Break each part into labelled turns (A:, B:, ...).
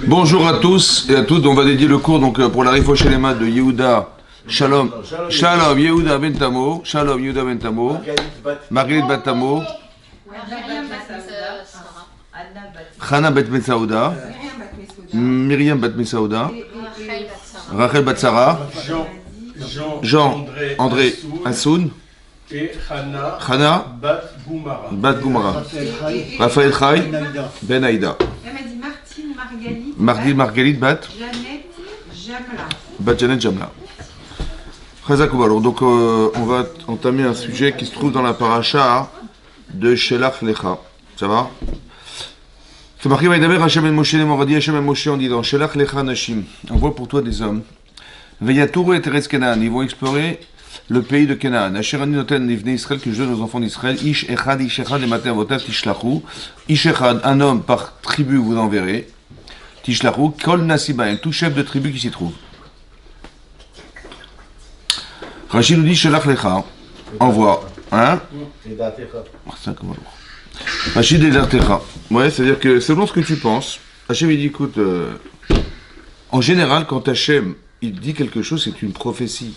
A: Bonjour à tous et à toutes, on va dédier le cours donc pour la Rifo Shelema de Yehuda. Shalom, Shalom Yehuda Ben Tamo, Shalom Yehuda Ben Tamo, Marguerite Bat Tamo, Chana Bet Mesaouda, Myriam Bat Mesaouda, Rachel Bat Sarah, Jean André Hassoun,
B: et
A: Chana Bat Goumara, Raphaël Chai, Ben Aïda. Marguerite Bat Janet Jamla. Donc on va entamer un sujet qui se trouve dans la paracha de Shelach Lecha. Ça va? C'est marqué Vaïdaber Hashem el Moshe Lemoradi Hashem el Moshe en disant Shelach Lecha Nashim. Envoie pour toi des hommes. Veyatour et Teres Canaan. Ils vont explorer le pays de Canaan. Asherani noten livnei Israël que je donne aux enfants d'Israël. Ish echad et matin votav tishlachou. Ish echad, un homme par tribu vous enverrez. Tishlachou, kol nasibaim, tout chef de tribu qui s'y trouve. Rachid nous dit Shelach Lecha, envoie. Hein? Rachid et Dartecha. Ouais, c'est-à-dire que selon ce que tu penses, Hachem il dit écoute, en général, quand Hachem il dit quelque chose, c'est une prophétie.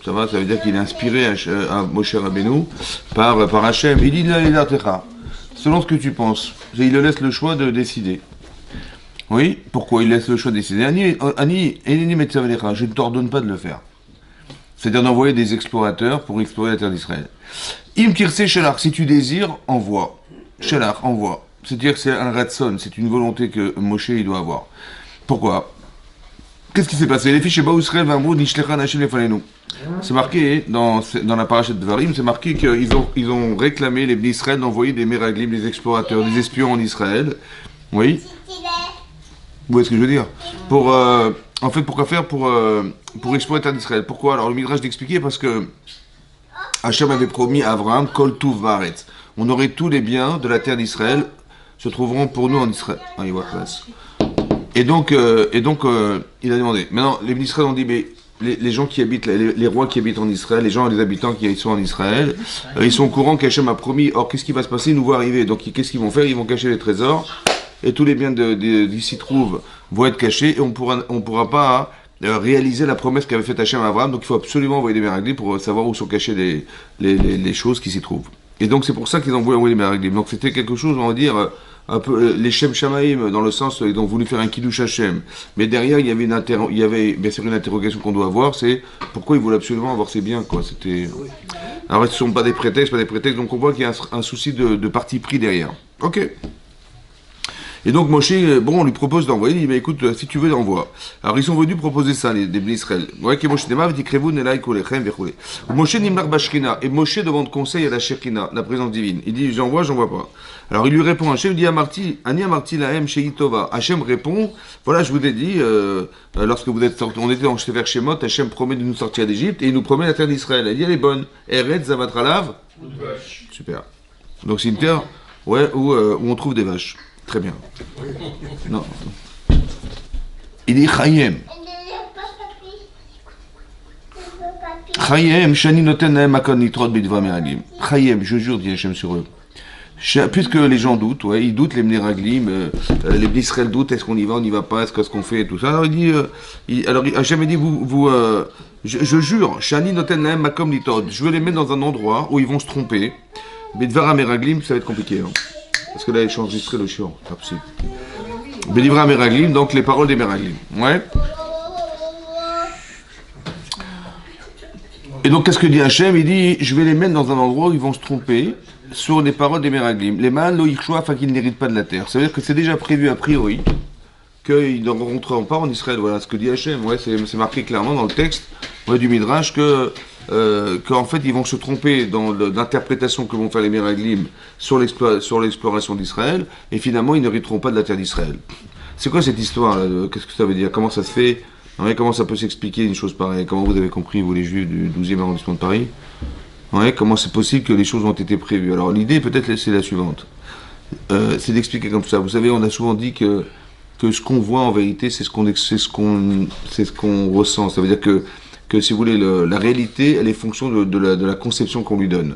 A: Ça va, ça veut dire qu'il est inspiré à Moshe Rabbeinu par Hachem. Il dit Dartecha. Selon ce que tu penses, il le laisse le choix de décider. Oui, pourquoi il laisse le choix de décider? Ani, je ne t'ordonne pas de le faire. C'est-à-dire d'envoyer des explorateurs pour explorer la terre d'Israël. Im kirse shelach, si tu désires, envoie. Shelach, envoie. C'est-à-dire que c'est un ratson, c'est une volonté que Moshe il doit avoir. Pourquoi? Qu'est-ce qui s'est passé? Les fiches Israël v'amrou nishlecha nashim lefalenu. C'est marqué dans la paracha de Dvarim, c'est marqué qu'ils ont réclamé les Israël d'envoyer des meraglim, des explorateurs, des espions en Israël. Oui. Vous voyez ce que je veux dire? En fait, pourquoi faire pour explorer la terre d'Israël? Pourquoi? Alors le Midrash d'expliquer parce que Hachem avait promis à Abraham Kol Tuv Vaaretz. On aurait tous les biens de la terre d'Israël se trouveront pour nous en Israël. Ah, il voit place. Et donc, il a demandé. Maintenant, les Israël ont dit, mais les gens qui habitent, les rois qui habitent en Israël, les gens, les habitants qui sont en Israël, ils sont au courant qu'Hachem a promis. Or, qu'est-ce qui va se passer? Ils nous voient arriver. Donc, qu'est-ce qu'ils vont faire? Ils vont cacher les trésors. Et tous les biens d'ici trouvent vont être cachés et on pourra pas réaliser la promesse qu'avait faite Hachem à Abraham. Donc il faut absolument envoyer des meraglim pour savoir où sont cachées les choses qui s'y trouvent. Et donc c'est pour ça qu'ils ont voulu envoyer des meraglim. Donc c'était quelque chose, on va dire, un peu les Shem Shamaïm, dans le sens ils ont voulu faire un kiddush Hachem. Mais derrière il y avait bien sûr une interrogation qu'on doit avoir, c'est pourquoi ils voulaient absolument avoir ces biens, quoi. C'était. Alors ce ne sont pas des prétextes, donc on voit qu'il y a un souci de parti pris derrière. Ok. Et donc Moshe, on lui propose d'envoyer, il dit, mais écoute, si tu veux, envoie. Alors ils sont venus proposer ça, les Bnei Israël. Ouais, que Moshe Nemav dit Krevou Nelai Kolechem Vechule. Moshe Nimlar Bashkina, et Moshe demande conseil à la Shekina, la présence divine. Il dit, j'envoie pas. Alors il lui répond, Hachem dit Amarti, Ani Amarti Lahem Sheitova. Hachem répond, voilà, je vous ai dit, lorsque on était dans Shefer Shemot, Hachem promet de nous sortir d'Égypte, et il nous promet la terre d'Israël. Elle dit, elle est bonne. Eretz Zavatralav. Super. Donc c'est une terre, ouais, où on trouve des vaches. Très bien. Non. Il dit Chayem. Chayem, Shani noten naem makon nitrot bidva meraglim. Chayem, je jure, dit Hachem sur eux. Puisque les gens doutent, ouais, ils doutent, les meraglim, les Israël doutent, est-ce qu'on y va, on n'y va pas, est-ce qu'on fait, et tout ça. Alors il dit, Hachem dit, je jure, Shani noten naem makon nitrot. Je vais les mettre dans un endroit où ils vont se tromper. Bidva meraglim, ça va être compliqué. Hein. Parce que là, ils enregistré le chiant, c'est pas possible. Bélivra Meraglim, donc les paroles des Meraglim. Ouais. Et donc, qu'est-ce que dit Hachem? Il dit, je vais les mettre dans un endroit où ils vont se tromper sur les paroles des Meraglim. Les man lo yichshua, afin qu'ils n'héritent pas de la terre. Ça veut dire que c'est déjà prévu a priori qu'ils ne rentreront pas en Israël. Voilà ce que dit Hachem. Ouais, c'est marqué clairement dans le texte du Midrash qu'en fait ils vont se tromper dans l'interprétation que vont faire les Meraglim sur l'exploration d'Israël, et finalement ils n'hériteront pas de la terre d'Israël. C'est quoi cette histoire là? Qu'est-ce que ça veut dire? Comment ça se fait? Ouais, comment ça peut s'expliquer une chose pareille? Comment vous avez compris, vous les Juifs du 12e arrondissement de Paris? Ouais, comment c'est possible que les choses ont été prévues? Alors l'idée peut-être c'est la suivante. C'est d'expliquer comme ça. Vous savez, on a souvent dit que ce qu'on voit en vérité c'est ce qu'on ressent. Ça veut dire que si vous voulez, la réalité, elle est fonction de la conception qu'on lui donne.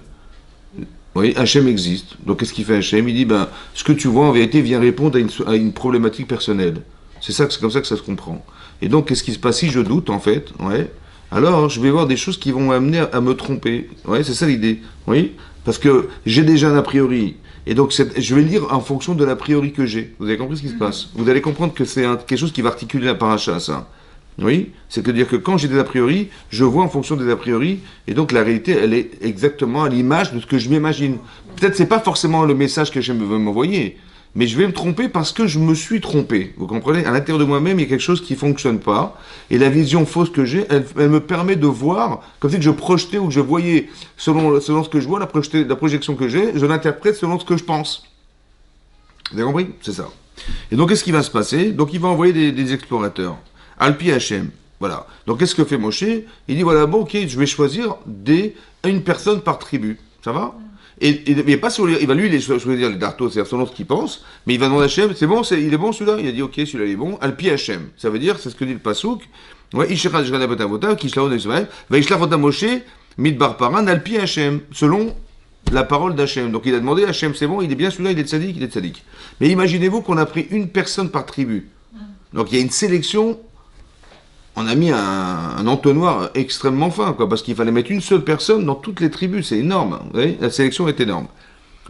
A: Vous voyez, Hachem existe. Donc qu'est-ce qu'il fait Hachem? Il dit, ce que tu vois en vérité vient répondre à une problématique personnelle. C'est comme ça que ça se comprend. Et donc, qu'est-ce qui se passe si je doute, en fait? Ouais. Alors, je vais voir des choses qui vont m'amener à me tromper. Ouais, c'est ça l'idée. Oui. Parce que j'ai déjà un a priori. Et donc, je vais lire en fonction de l'a priori que j'ai. Vous avez compris ce qui se passe? Vous allez comprendre que c'est quelque chose qui va articuler la paracha, ça. Oui. C'est-à-dire que quand j'ai des a priori, je vois en fonction des a priori. Et donc, la réalité, elle est exactement à l'image de ce que je m'imagine. Peut-être c'est pas forcément le message que j'aime m'envoyer. Mais je vais me tromper parce que je me suis trompé. Vous comprenez? À l'intérieur de moi-même, il y a quelque chose qui ne fonctionne pas. Et la vision fausse que j'ai, elle me permet de voir, comme si que je projetais ou que je voyais, selon ce que je vois, la projection que j'ai, je l'interprète selon ce que je pense. Vous avez compris? C'est ça. Et donc, qu'est-ce qui va se passer? Donc, il va envoyer des explorateurs. Alpi Hachem. Voilà. Donc, qu'est-ce que fait Moshe? Il dit, voilà, bon, ok, je vais choisir une personne par tribu. Ça va? Et pas sur il va lui choisir les dartos, c'est-à-dire selon ce qu'il pense, mais il va demander à Hachem, c'est bon, il est bon celui-là? Il a dit ok, celui-là il est bon, Alpi Hachem. Ça veut dire, c'est ce que dit le Passouk, ouais, Ishera Jrana Batavota, Kishlaon Israël, va Ishlachota Moshe, Midbar Paran, Alpi Hachem, selon la parole d'Hachem. Donc il a demandé à Hachem, c'est bon, il est bien celui-là, il est tzaddik. Mais imaginez-vous qu'on a pris une personne par tribu. Donc il y a une sélection. On a mis un entonnoir extrêmement fin, quoi, parce qu'il fallait mettre une seule personne dans toutes les tribus, c'est énorme. Vous voyez, la sélection est énorme.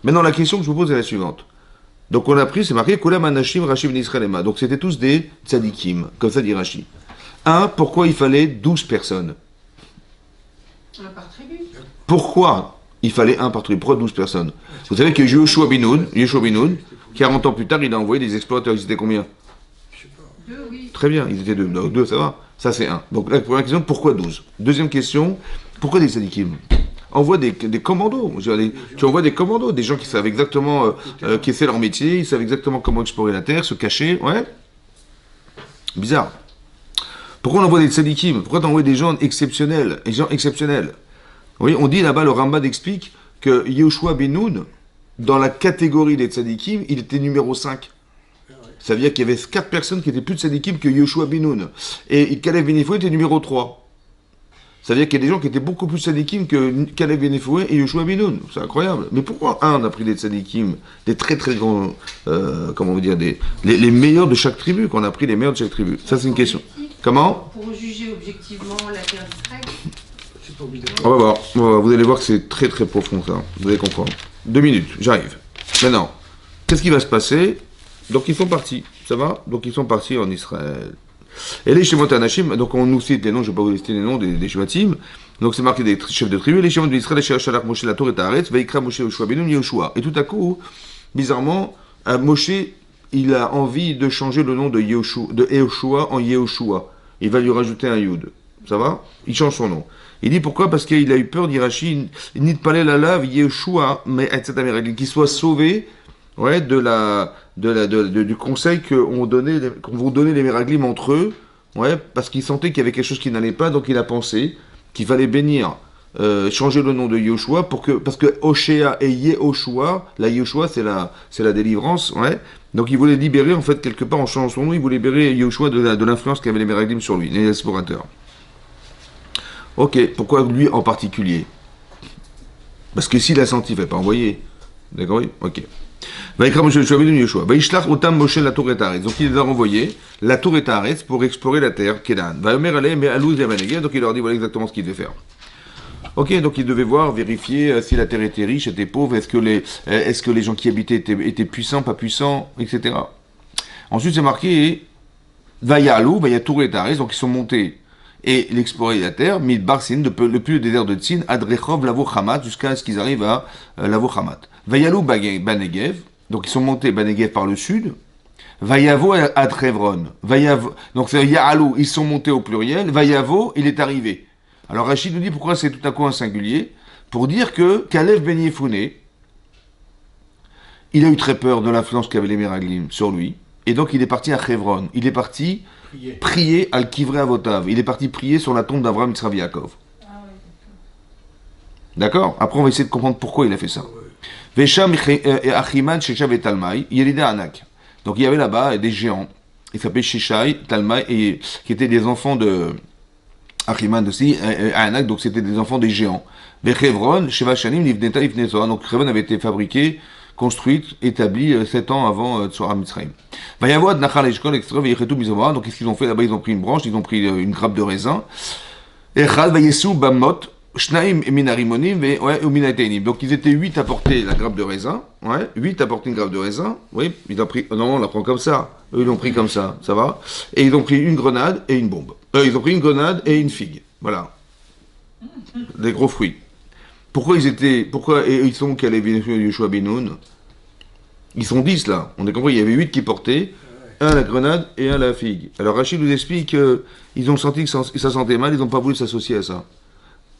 A: Maintenant, la question que je vous pose est la suivante. Donc, on a pris, c'est marqué, Kulam Anashim Rashim Nisrelema. Donc, c'était tous des tzadikim, comme ça dit Rashi. Pourquoi il fallait 12 personnes?
B: Un par tribu.
A: Pourquoi il fallait un par tribu? Pourquoi 12 personnes? Vous savez que Yehoshua Binoun, 40 ans plus tard, il a envoyé des explorateurs. Ils étaient combien?
B: Deux, oui.
A: Très bien, ils étaient deux. Donc, deux, ça va. Ça, c'est un. Donc, la première question, pourquoi 12? Deuxième question, pourquoi des tzadikim? Envoie des commandos. Tu envoies des commandos, des gens qui savent exactement, qui essaient leur métier, ils savent exactement comment explorer la terre, se cacher. Ouais. Bizarre. Pourquoi on envoie des tzadikim? Pourquoi tu envoies des gens exceptionnels? Des gens exceptionnels. Oui, on dit là-bas, le Rambam explique que Yehoshua ben Nun, dans la catégorie des tzadikim, il était numéro 5. Ça veut dire qu'il y avait 4 personnes qui étaient plus tzadikim que Yehoshua ben Nun. Et Caleb ben Yefoué était numéro 3. Ça veut dire qu'il y a des gens qui étaient beaucoup plus tzadikim que Caleb ben Yefoué et Yehoshua ben Nun. C'est incroyable. Mais pourquoi on a pris des tzadikim, des très très grands, comment on veut dire, les meilleurs de chaque tribu, qu'on a pris les meilleurs de chaque tribu? Ça, c'est une question. Comment?
B: Pour juger objectivement la terre d'Israël.
A: On va voir. Vous allez voir que c'est très très profond, ça. Vous allez comprendre. 2 minutes, j'arrive. Maintenant, qu'est-ce qui va se passer? Donc ils sont partis, ça va? Donc ils sont partis en Israël. Et les Shemot Anashim, donc on nous cite les noms, je ne vais pas vous lister les noms des Shvatim. Donc c'est marqué des chefs de tribu. Les Shemot d'Israël, les Shalach Moshe, la Torah et Haaretz, Vaikra Moshe Yoshua ben Nun Yehoshua. Et tout à coup, bizarrement, Moshe, il a envie de changer le nom de Yehoshua en Yehoshua. Il va lui rajouter un Yud. Ça va? Il change son nom. Il dit pourquoi? Parce qu'il a eu peur, dit Rashi, ni de parler la lave Yehoshua, mais etc. Qu'il soit sauvé. Ouais, du conseil qu'on vont donner les Méraglim entre eux, ouais, parce qu'il sentait qu'il y avait quelque chose qui n'allait pas, donc il a pensé qu'il fallait bénir, changer le nom de Yehoshua parce que Oshéa et Yehoshua, la Yehoshua c'est la délivrance, ouais, donc il voulait libérer en fait quelque part en changeant son nom, il voulait libérer Yehoshua de l'influence qu'avaient les Méraglim sur lui, les explorateurs. Ok, pourquoi lui en particulier? Parce que s'il a senti, il ne fallait pas envoyer. D'accord, oui? Ok. Donc il les a renvoyés, la tour et Haaretz, pour explorer la terre, Kedan. Donc il leur dit voilà exactement ce qu'il devait faire. Ok, donc il devait voir, vérifier si la terre était riche, était pauvre, est-ce que les gens qui habitaient étaient puissants, pas puissants, etc. Ensuite c'est marqué Vayalou, Vayatou et Haaretz, donc ils sont montés et l'explorer la terre, Midbar Sin, depuis le désert de Tzin, Adrechov, Lavo Hamat, jusqu'à ce qu'ils arrivent à Lavo Hamat. Vayalou Banegev, donc ils sont montés Banegev par le sud. Vayavo à Trevron. Donc c'est Ya'alou, ils sont montés au pluriel. Vayavo, il est arrivé. Alors Rachid nous dit pourquoi c'est tout à coup un singulier. Pour dire que Caleb ben Yefouné, il a eu très peur de l'influence qu'avaient les Méraglim sur lui. Et donc il est parti à Chevron. Il est parti prier al Kivrei Avotav. Il est parti prier sur la tombe d'Avraham Yitzhak Yaakov. D'accord? Après on va essayer de comprendre pourquoi il a fait ça. Vesham Achiman Sheshav et Talmai, Yelida Anak. Donc il y avait là-bas des géants. Ils s'appelaient Sheshai, Talmai, et qui étaient des enfants de Achiman aussi, Anak, donc c'était des enfants des géants. Vechevron, Sheva Shanim, Livneta Ifnezoa. Donc Chevron avait été fabriqué construite, établie 7 ans avant Tzora Mitzrayim. Va y avoir de Nachal Eshkol, etc. Donc qu'est-ce qu'ils ont fait là-bas? Ils ont pris une branche, ils ont pris une grappe de raisin. Echad va Yesu Bamot, Shnaim Minarimonim, Minateinim. Donc ils étaient 8 à porter la grappe de raisin. Ouais, 8 à porter une grappe de raisin. Oui, ils ont pris. Non, on la prend comme ça. Eux, ils l'ont pris comme ça, ça va. Et ils ont pris une grenade et une bombe. Ils ont pris une grenade et une figue. Voilà. Des gros fruits. Pourquoi ils sont qu'à Yeshua Benoun? Ils sont 10 là. On a compris, il y avait 8 qui portaient. Un à la grenade et un à la figue. Alors Rachid nous explique qu'ils ont senti que ça sentait mal, ils n'ont pas voulu s'associer à ça.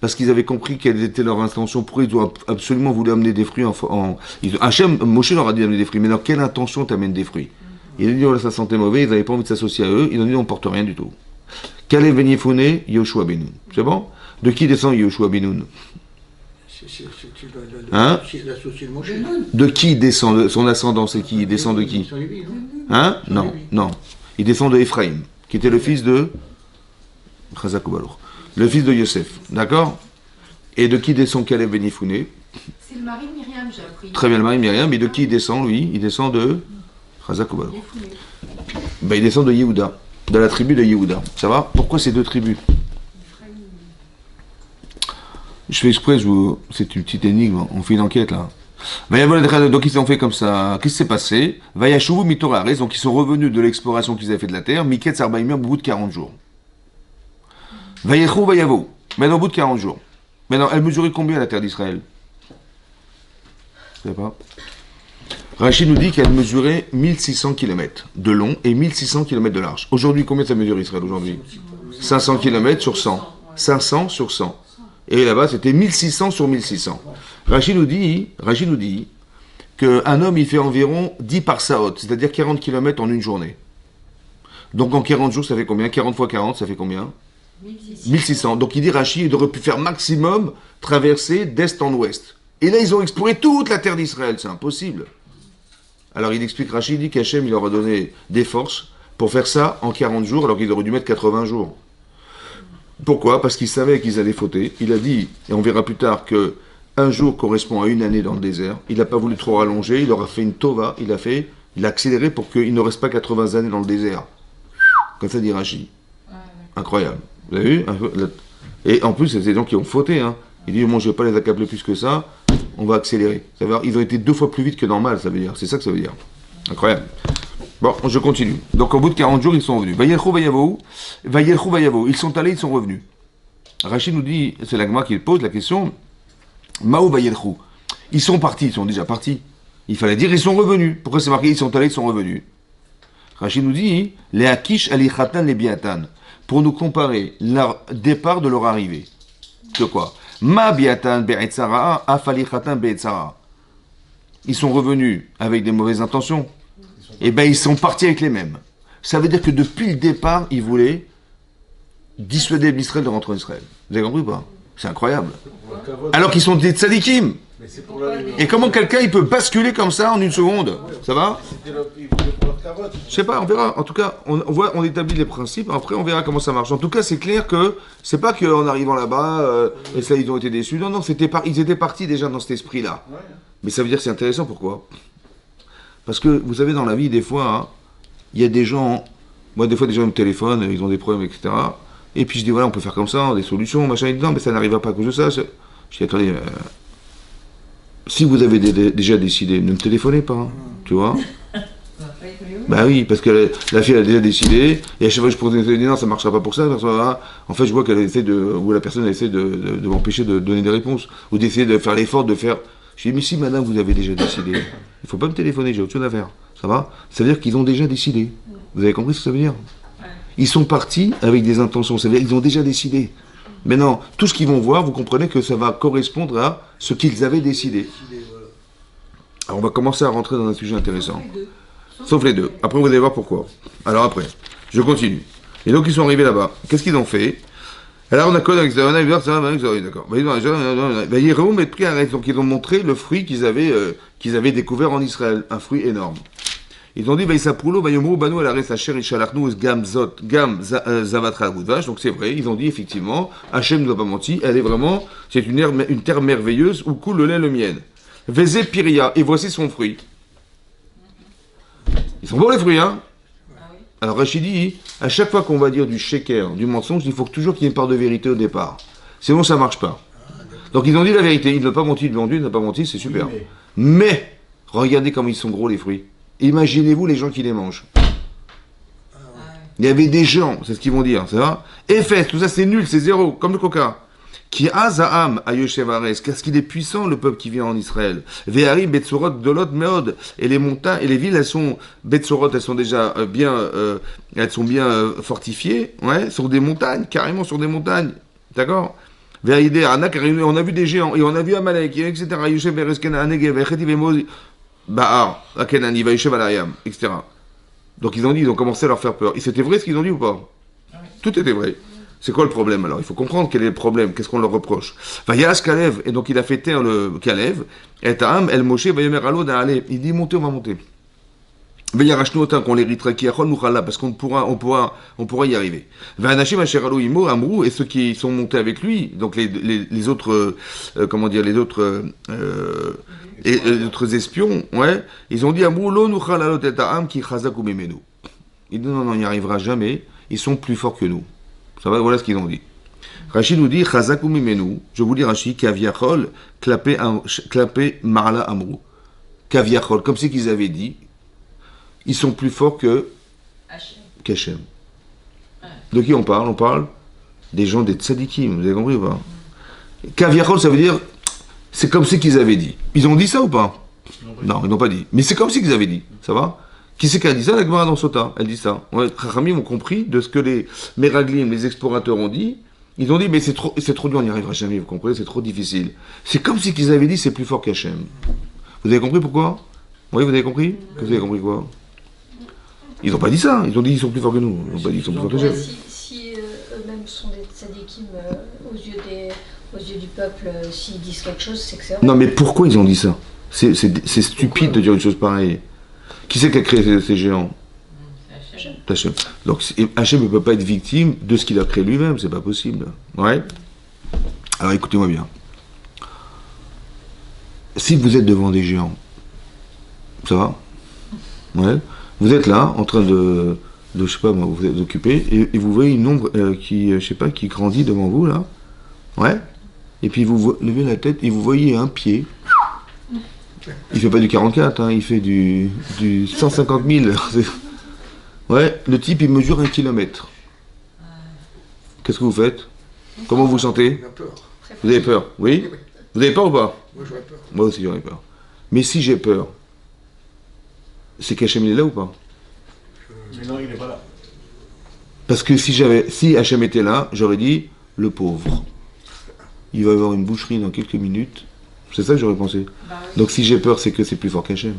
A: Parce qu'ils avaient compris quelle était leur intention. Pourquoi ils ont absolument voulu amener des fruits Hachem, Moshe leur a dit d'amener des fruits. Mais dans quelle intention t'amènes des fruits? Ils ont dit, oh, ça sentait mauvais, ils n'avaient pas envie de s'associer à eux. Ils ont dit, on ne porte rien du tout. Kalev ben Yefoune, Yoshua Benoun. C'est bon? De qui descend Yoshua Benoun? Hein? De qui descend son ascendant? C'est qui? Il descend de qui? Hein? Non, non. Il descend de Ephraïm, qui était le fils de le fils de Yosef. D'accord? Et de qui descend Kalev ben Yefoune?
B: C'est le mari de Myriam, j'ai appris.
A: Très bien, le mari de Myriam. Mais de qui il descend, lui? Il descend de Chazakoubalor. Ben, il descend de Yehuda, de la tribu de Yehuda. Ça va? Pourquoi ces deux tribus? Je fais exprès, c'est une petite énigme, on fait une enquête là. Donc ils ont fait comme ça. Qu'est-ce qui s'est passé? Vayashuvu mitorares, donc ils sont revenus de l'exploration qu'ils avaient fait de la terre, Miket Sarbaïmir, au bout de 40 jours. Vayechu Vayavo, maintenant au bout de 40 jours. Maintenant, elle mesurait combien la terre d'Israël? Je sais pas. Rachid nous dit qu'elle mesurait 1600 km de long et 1600 km de large. Aujourd'hui, combien ça mesure Israël aujourd'hui? 500 km sur 100. 500 sur 100. Et là-bas, c'était 1600 sur 1600. Rachid nous dit qu'un homme, il fait environ 10 parsaot, c'est-à-dire 40 km en une journée. Donc en 40 jours, ça fait combien? 40 fois 40, ça fait combien? 1600. Donc il dit, Rachid, il aurait pu faire maximum traverser d'est en ouest. Et là, ils ont exploré toute la terre d'Israël, c'est impossible. Alors il explique, Rachid, il dit qu'Hachem, il leur a donné des forces pour faire ça en 40 jours, alors qu'ils auraient dû mettre 80 jours. Pourquoi? Parce qu'il savait qu'ils allaient fauter. Il a dit, et on verra plus tard, que un jour correspond à une année dans le désert. Il n'a pas voulu trop rallonger, il leur a fait une tova, il a accéléré pour qu'il ne reste pas 80 années dans le désert. Comme ça dit Rachid. Incroyable. Vous avez vu? Et en plus, c'est des gens qui ont fauté. Hein. Il dit, moi je ne vais pas les accabler plus que ça, on va accélérer. Ça veut dire, ils ont été 2 fois plus vite que normal, ça veut dire. C'est ça que ça veut dire. Incroyable. Bon, je continue. Donc au bout de 40 jours, ils sont revenus. Vayelchou vayavo. Ils sont allés, ils sont revenus. Rachid nous dit, c'est l'agma qui pose la question, Maou vayelchou. Ils sont partis, ils sont déjà partis. Il fallait dire, ils sont revenus. Pourquoi c'est marqué, ils sont allés, ils sont revenus? Rachid nous dit, les Akish alichatan les biatan, pour nous comparer leur départ de leur arrivée. De quoi? Ma biatan be'etzara, afalichatan be'etzara. Ils sont revenus avec des mauvaises intentions. Eh bien, ils sont partis avec les mêmes. Ça veut dire que depuis le départ, ils voulaient dissuader l'Israël de rentrer en Israël. Vous avez compris ou pas? C'est incroyable. Alors qu'ils sont des tzadikim. Et comment quelqu'un il peut basculer comme ça en une seconde? Ça va? Je sais pas, on verra. En tout cas, on établit les principes. Après, on verra comment ça marche. En tout cas, c'est clair que c'est pas qu'en arrivant là-bas, et ça, ils ont été déçus. Non, ils étaient partis déjà dans cet esprit-là. Mais ça veut dire que c'est intéressant. Pourquoi? Parce que vous savez, dans la vie, des fois, hein, il y a des gens. Moi, des fois, des gens me téléphonent, ils ont des problèmes, etc. Et puis je dis, voilà, on peut faire comme ça, des solutions, machin. Ils disent, non, mais ça n'arrivera pas à cause de ça. Je dis, attendez, si vous avez déjà décidé, ne me téléphonez pas, hein, tu vois. Bah oui, parce que la fille elle a déjà décidé, et à chaque fois que je pose une non, ça ne marchera pas pour ça, parce que, hein, en fait je vois qu'elle essaie ou la personne essaie de m'empêcher de donner des réponses, ou d'essayer de faire l'effort de faire. Je dis, mais si madame vous avez déjà décidé, il ne faut pas me téléphoner, j'ai autre chose à faire, ça va? Ça veut dire qu'ils ont déjà décidé. Vous avez compris ce que ça veut dire? Ils sont partis avec des intentions, ça veut dire qu'ils ont déjà décidé. Maintenant, tout ce qu'ils vont voir, vous comprenez que ça va correspondre à ce qu'ils avaient décidé. Alors on va commencer à rentrer dans un sujet intéressant. Sauf les deux. Après, vous allez voir pourquoi. Alors après, je continue. Et donc, ils sont arrivés là-bas. Qu'est-ce qu'ils ont fait? Alors, on a code avec ça, d'accord. Donc, ils ont montré le fruit qu'ils avaient découvert en Israël. Un fruit énorme. Ils ont dit, donc c'est vrai, ils ont dit effectivement, Hachem ne nous a pas menti, elle est vraiment, c'est une terre merveilleuse où coule le lait et le miel. Vézé Piria, et voici son fruit. Ils sont bons les fruits, hein? Alors Rachid dit, à chaque fois qu'on va dire du sheker, du mensonge, il faut toujours qu'il y ait une part de vérité au départ. Sinon ça marche pas. Donc ils ont dit la vérité, il ne pas menti, il n'a pas menti, c'est super.
C: Oui,
A: Mais, regardez comme ils sont gros les fruits. Imaginez-vous les gens qui les mangent. Il y avait des gens, c'est ce qu'ils vont dire, ça va? Ephes, tout ça c'est nul, c'est zéro, comme le coca. Qui azaham ayoshevares, parce qu'il est puissant le peuple qui vient en Israël. Ve'ari betsorot dolot meod, et les montagnes et les villes elles sont betsorot, elles sont déjà bien fortifiées, ouais, sur des montagnes, carrément sur des montagnes, d'accord. Ve'aïde anak, on a vu des géants et on a vu Amalek, etc. Ayoshevares kenan negev, echeti ve'moz ba'ar, akenani va'yoshev alayam, etc. Donc ils ont commencé à leur faire peur. Et c'était vrai ce qu'ils ont dit ou pas? Tout était vrai. C'est quoi le problème alors? Il faut comprendre quel est le problème, qu'est-ce qu'on leur reproche. Vayash Kalev, et donc il a fait taire le Kalev, et Ta'am, El Moshe, Vayomer Alo, Da'ale. Il dit montez, on va monter. Vayarachnu autant qu'on l'héritera, qui achol nuchala, parce qu'on pourra y arriver. Vayanashim Asheralo Imo, Amrou, et ceux qui sont montés avec lui, donc les autres, les autres espions, ouais, ils ont dit Amrou, Lo nuchala lo Ta'am, qui chazak umemenu. Il dit non, on n'y arrivera jamais, ils sont plus forts que nous. Ça va, voilà ce qu'ils ont dit. Rachid nous dit, Chazakou mimenu, je vous dis Rachid, Kaviachol, clapé Marla Amrou. Kaviachol, comme c'est qu'ils avaient dit, ils sont plus forts qu'Hachem. De qui on parle? On parle des gens des tzadikim, vous avez compris ou pas? Kaviachol, ça veut dire, c'est comme c'est qu'ils avaient dit. Ils ont dit ça ou pas? Non, ils n'ont pas dit. Mais c'est comme c'est qu'ils avaient dit, ça va? Qui c'est qui a dit ça? La Gemara dans Sota, elle dit ça. Ouais, Chachamim ont compris de ce que les Meraglim, les explorateurs ont dit. Ils ont dit, mais c'est trop dur, on n'y arrivera jamais, vous comprenez, c'est trop difficile. C'est comme si qu'ils avaient dit, c'est plus fort qu'Hachem. Vous avez compris pourquoi? Oui, vous avez compris? Vous avez compris quoi? Ils n'ont pas dit ça, ils ont dit, ils sont plus forts que nous. Ils n'ont pas dit, ils sont plus forts que Hachem.
D: Si eux-mêmes sont des tzadikim aux yeux du peuple, s'ils disent quelque chose, c'est que c'est vrai.
A: Non, mais pourquoi ils ont dit ça? C'est stupide de dire une chose pareille. Qui c'est qui a créé ces géants? Hachem. Donc Hachem ne peut pas être victime de ce qu'il a créé lui-même, c'est pas possible. Ouais. Alors écoutez-moi bien. Si vous êtes devant des géants, ça va? Ouais. Vous êtes là, en train de je sais pas moi, vous êtes occupé, et vous voyez une ombre qui grandit devant vous là. Ouais. Et puis vous levez la tête et vous voyez un pied. Il fait pas du 44, hein, il fait du 150 000. Ouais, le type il mesure 1 kilomètre. Qu'est-ce que vous faites? Comment vous vous sentez? Vous avez peur? Oui? Vous avez peur ou pas?
C: Moi j'aurais peur.
A: Moi aussi j'aurais peur. Mais si j'ai peur, c'est qu'Hachem il est là ou pas?
C: Mais non, il n'est pas là.
A: Parce que si Hachem était là, j'aurais dit, le pauvre, il va avoir une boucherie dans quelques minutes. C'est ça que j'aurais pensé. Donc si j'ai peur, c'est que c'est plus fort qu'Hachem.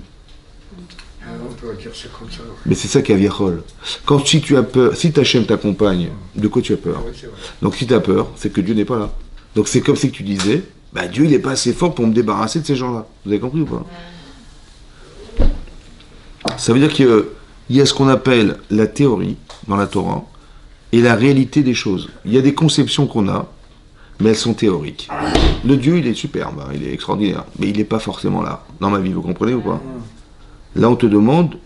C: On peut dire c'est comme ça.
A: Mais c'est ça qu'Aviachol. Si tu as peur, si Hachem t'accompagne, de quoi tu as peur?
C: Oui, c'est vrai.
A: Donc si tu as peur, c'est que Dieu n'est pas là. Donc c'est comme si tu disais, bah Dieu il n'est pas assez fort pour me débarrasser de ces gens-là. Vous avez compris ou pas? Ça veut dire qu'il y a ce qu'on appelle la théorie dans la Torah et la réalité des choses. Il y a des conceptions qu'on a, mais elles sont théoriques. Le Dieu, il est superbe, hein, il est extraordinaire, mais il n'est pas forcément là dans ma vie, vous comprenez ou pas? Là, on te demande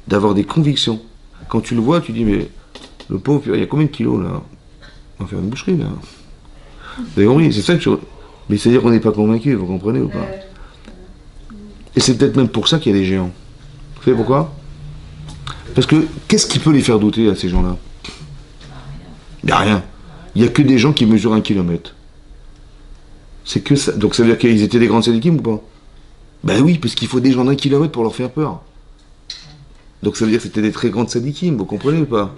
A: d'avoir des convictions. Quand tu le vois, tu dis, mais le pauvre, il y a combien de kilos là? On va faire une boucherie là. Vous avez compris? C'est ça que tu... Mais c'est-à-dire qu'on n'est pas convaincu, vous comprenez ou pas? Et c'est peut-être même pour ça qu'il y a des géants. Vous savez pourquoi? Parce que qu'est-ce qui peut les faire douter à ces gens-là? Il n'y a rien. Il n'y a que des gens qui mesurent 1 kilomètre. C'est que ça. Donc ça veut dire qu'ils étaient des grands tzadikim ou pas? Ben oui, parce qu'il faut des gens d'1 kilomètre pour leur faire peur. Donc ça veut dire que c'était des très grands tzadikim, vous comprenez ou pas?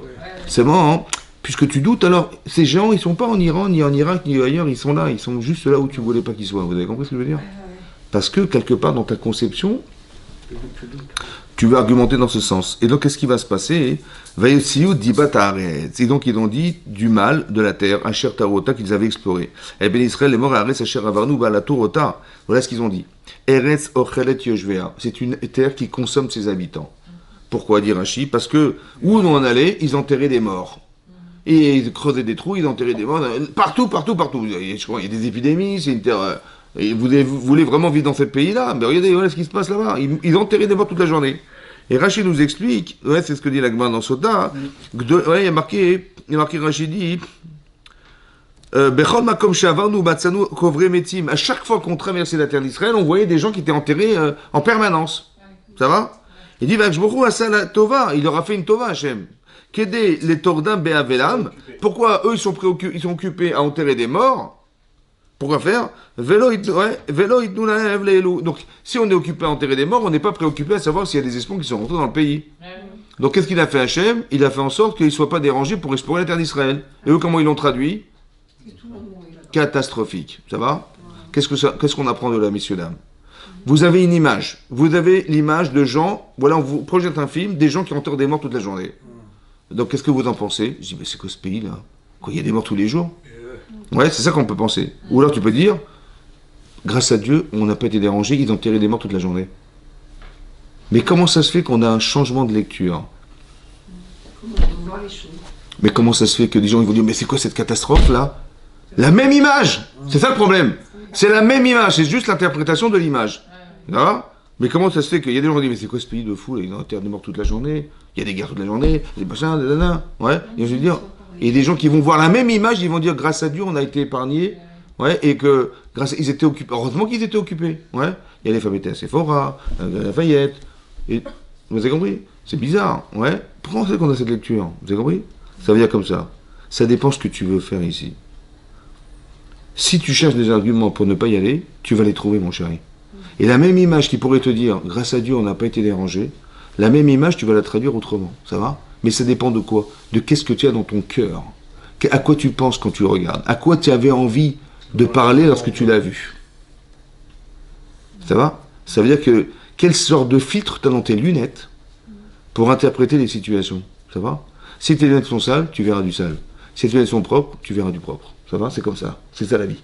A: C'est marrant, hein? Puisque tu doutes, alors ces gens, ils sont pas en Iran, ni en Irak, ni ailleurs, ils sont là, ils sont juste là où tu voulais pas qu'ils soient. Vous avez compris ce que je veux dire? Parce que quelque part dans ta conception, tu veux argumenter dans ce sens. Et donc, qu'est-ce qui va se passer? Et donc, ils ont dit du mal de la terre, Asher Tarota, qu'ils avaient exploré. Et Ben Israël est mort à Ares Asher Avarnu Balaturota. Voilà ce qu'ils ont dit. Eretz Ochelet Yoshvea. C'est une terre qui consomme ses habitants. Pourquoi dire Rashi? Parce que où on en allait, ils enterraient des morts. Et ils creusaient des trous, ils enterraient des morts. Partout. Je crois, il y a des épidémies, c'est une terre Et vous voulez vraiment vivre dans ce pays-là? Mais regardez, voilà ce qui se passe là-bas. Ils ont enterré des morts toute la journée. Et Rachid nous explique, ouais, c'est ce que dit la Gemara dans Sota, ouais, il y a marqué Rachid dit, Bechol makom shavarnu batzanu kovre metim. À chaque fois qu'on traversait la terre d'Israël, on voyait des gens qui étaient enterrés en permanence. Ça va? Il dit, Vajboru asala tova, il leur a fait une tova, Hachem. Kedé les tordim be'avelam. Pourquoi eux, ils sont occupés à enterrer des morts? Pourquoi faire? Vélo idnou laev le'elu. Donc, si on est occupé à enterrer des morts, on n'est pas préoccupé à savoir s'il y a des espions qui sont rentrés dans le pays. Donc, qu'est-ce qu'il a fait Hachem? Il a fait en sorte qu'ils ne soient pas dérangés pour explorer la terre d'Israël. Et eux, comment ils l'ont traduit? Catastrophique. Ça va? Qu'est-ce qu'on apprend de là, messieurs, dames? Vous avez une image. Vous avez l'image de gens, voilà, on vous projette un film, des gens qui enterrent des morts toute la journée. Donc, qu'est-ce que vous en pensez? Je dis, mais c'est quoi ce pays-là? Quoi, il y a des morts tous les jours? Ouais, c'est ça qu'on peut penser. Ou alors tu peux dire, grâce à Dieu, on n'a pas été dérangés, ils ont enterré des morts toute la journée. Mais comment ça se fait qu'on a un changement de lecture?
B: Comment on peut voir les choses?
A: Mais comment ça se fait que des gens ils vont dire, mais c'est quoi cette catastrophe-là? La même image! C'est ça le problème. C'est la même image, c'est juste l'interprétation de l'image. D'accord? Mais comment ça se fait qu'il y a des gens qui disent, mais c'est quoi ce pays de fou là? Ils ont enterré des morts toute la journée, il y a des guerres toute la journée, des machins, ouais. Et je veux dire, et des gens qui vont voir la même image, ils vont dire, grâce à Dieu, on a été épargnés, ouais, et que, ils étaient occupés, heureusement qu'ils étaient occupés, ouais. Il y a les femmes étaient à Sephora, à Lafayette, et, vous avez compris? C'est bizarre, ouais. Pourquoi on sait qu'on a cette lecture? Vous avez compris? Ça veut dire comme ça. Ça dépend ce que tu veux faire ici. Si tu cherches des arguments pour ne pas y aller, tu vas les trouver, mon chéri. Et la même image qui pourrait te dire, grâce à Dieu, on n'a pas été dérangé, la même image, tu vas la traduire autrement. Ça va? Mais ça dépend de quoi? De qu'est-ce que tu as dans ton cœur? À quoi tu penses quand tu le regardes? À quoi tu avais envie de parler lorsque tu l'as vu? Ça va? Ça veut dire que quelle sorte de filtre tu as dans tes lunettes pour interpréter les situations? Ça va? Si tes lunettes sont sales, tu verras du sale. Si tes lunettes sont propres, tu verras du propre. Ça va? C'est comme ça. C'est ça la vie.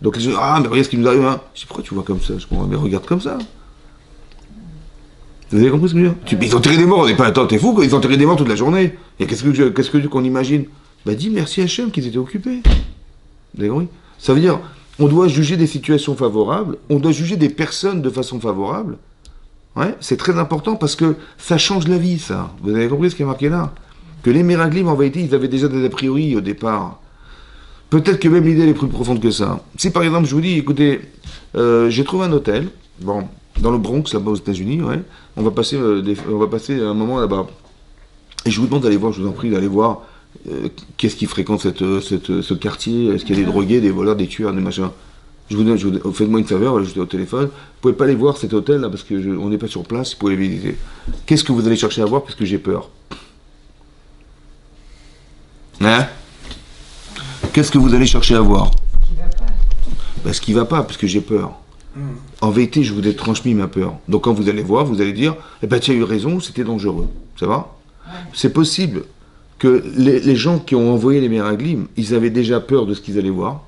A: Donc les gens, ah, mais regarde ce qui nous arrive, hein. Je dis, pourquoi tu vois comme ça? Je comprends, mais regarde comme ça. Vous avez compris ce que je veux dire? Ils ont enterré des morts, on n'est pas, attends, t'es fou, ils ont enterré des morts toute la journée. Et qu'est-ce que qu'on imagine? Bah dis merci à Hachem qu'ils étaient occupés. Vous avez compris? Ça veut dire, on doit juger des situations favorables, on doit juger des personnes de façon favorable. Ouais, c'est très important parce que ça change la vie, ça. Vous avez compris ce qui est marqué là? Que les Méraglim, en vérité, ils avaient déjà des a priori au départ. Peut-être que même l'idée est plus profonde que ça. Si par exemple je vous dis, écoutez, j'ai trouvé un hôtel, bon, dans le Bronx, là-bas aux États-Unis, ouais, on va passer un moment là-bas. Et je vous demande d'aller voir, je vous en prie, d'aller voir qu'est-ce qui fréquente ce quartier, est-ce qu'il y a des drogués, des voleurs, des tueurs, des machins. Faites-moi une faveur, voilà, je suis au téléphone, vous pouvez pas aller voir cet hôtel là parce que on n'est pas sur place, vous pouvez le visiter. Qu'est-ce que vous allez chercher à voir parce que j'ai peur? Hein? Qu'est-ce que vous allez chercher à voir? Ce qui va pas, parce que j'ai peur. En vérité, je vous ai transmis ma peur. Donc quand vous allez voir, vous allez dire, eh ben tu as eu raison, c'était dangereux. Ça va? C'est possible que les gens qui ont envoyé les Méraglim, ils avaient déjà peur de ce qu'ils allaient voir,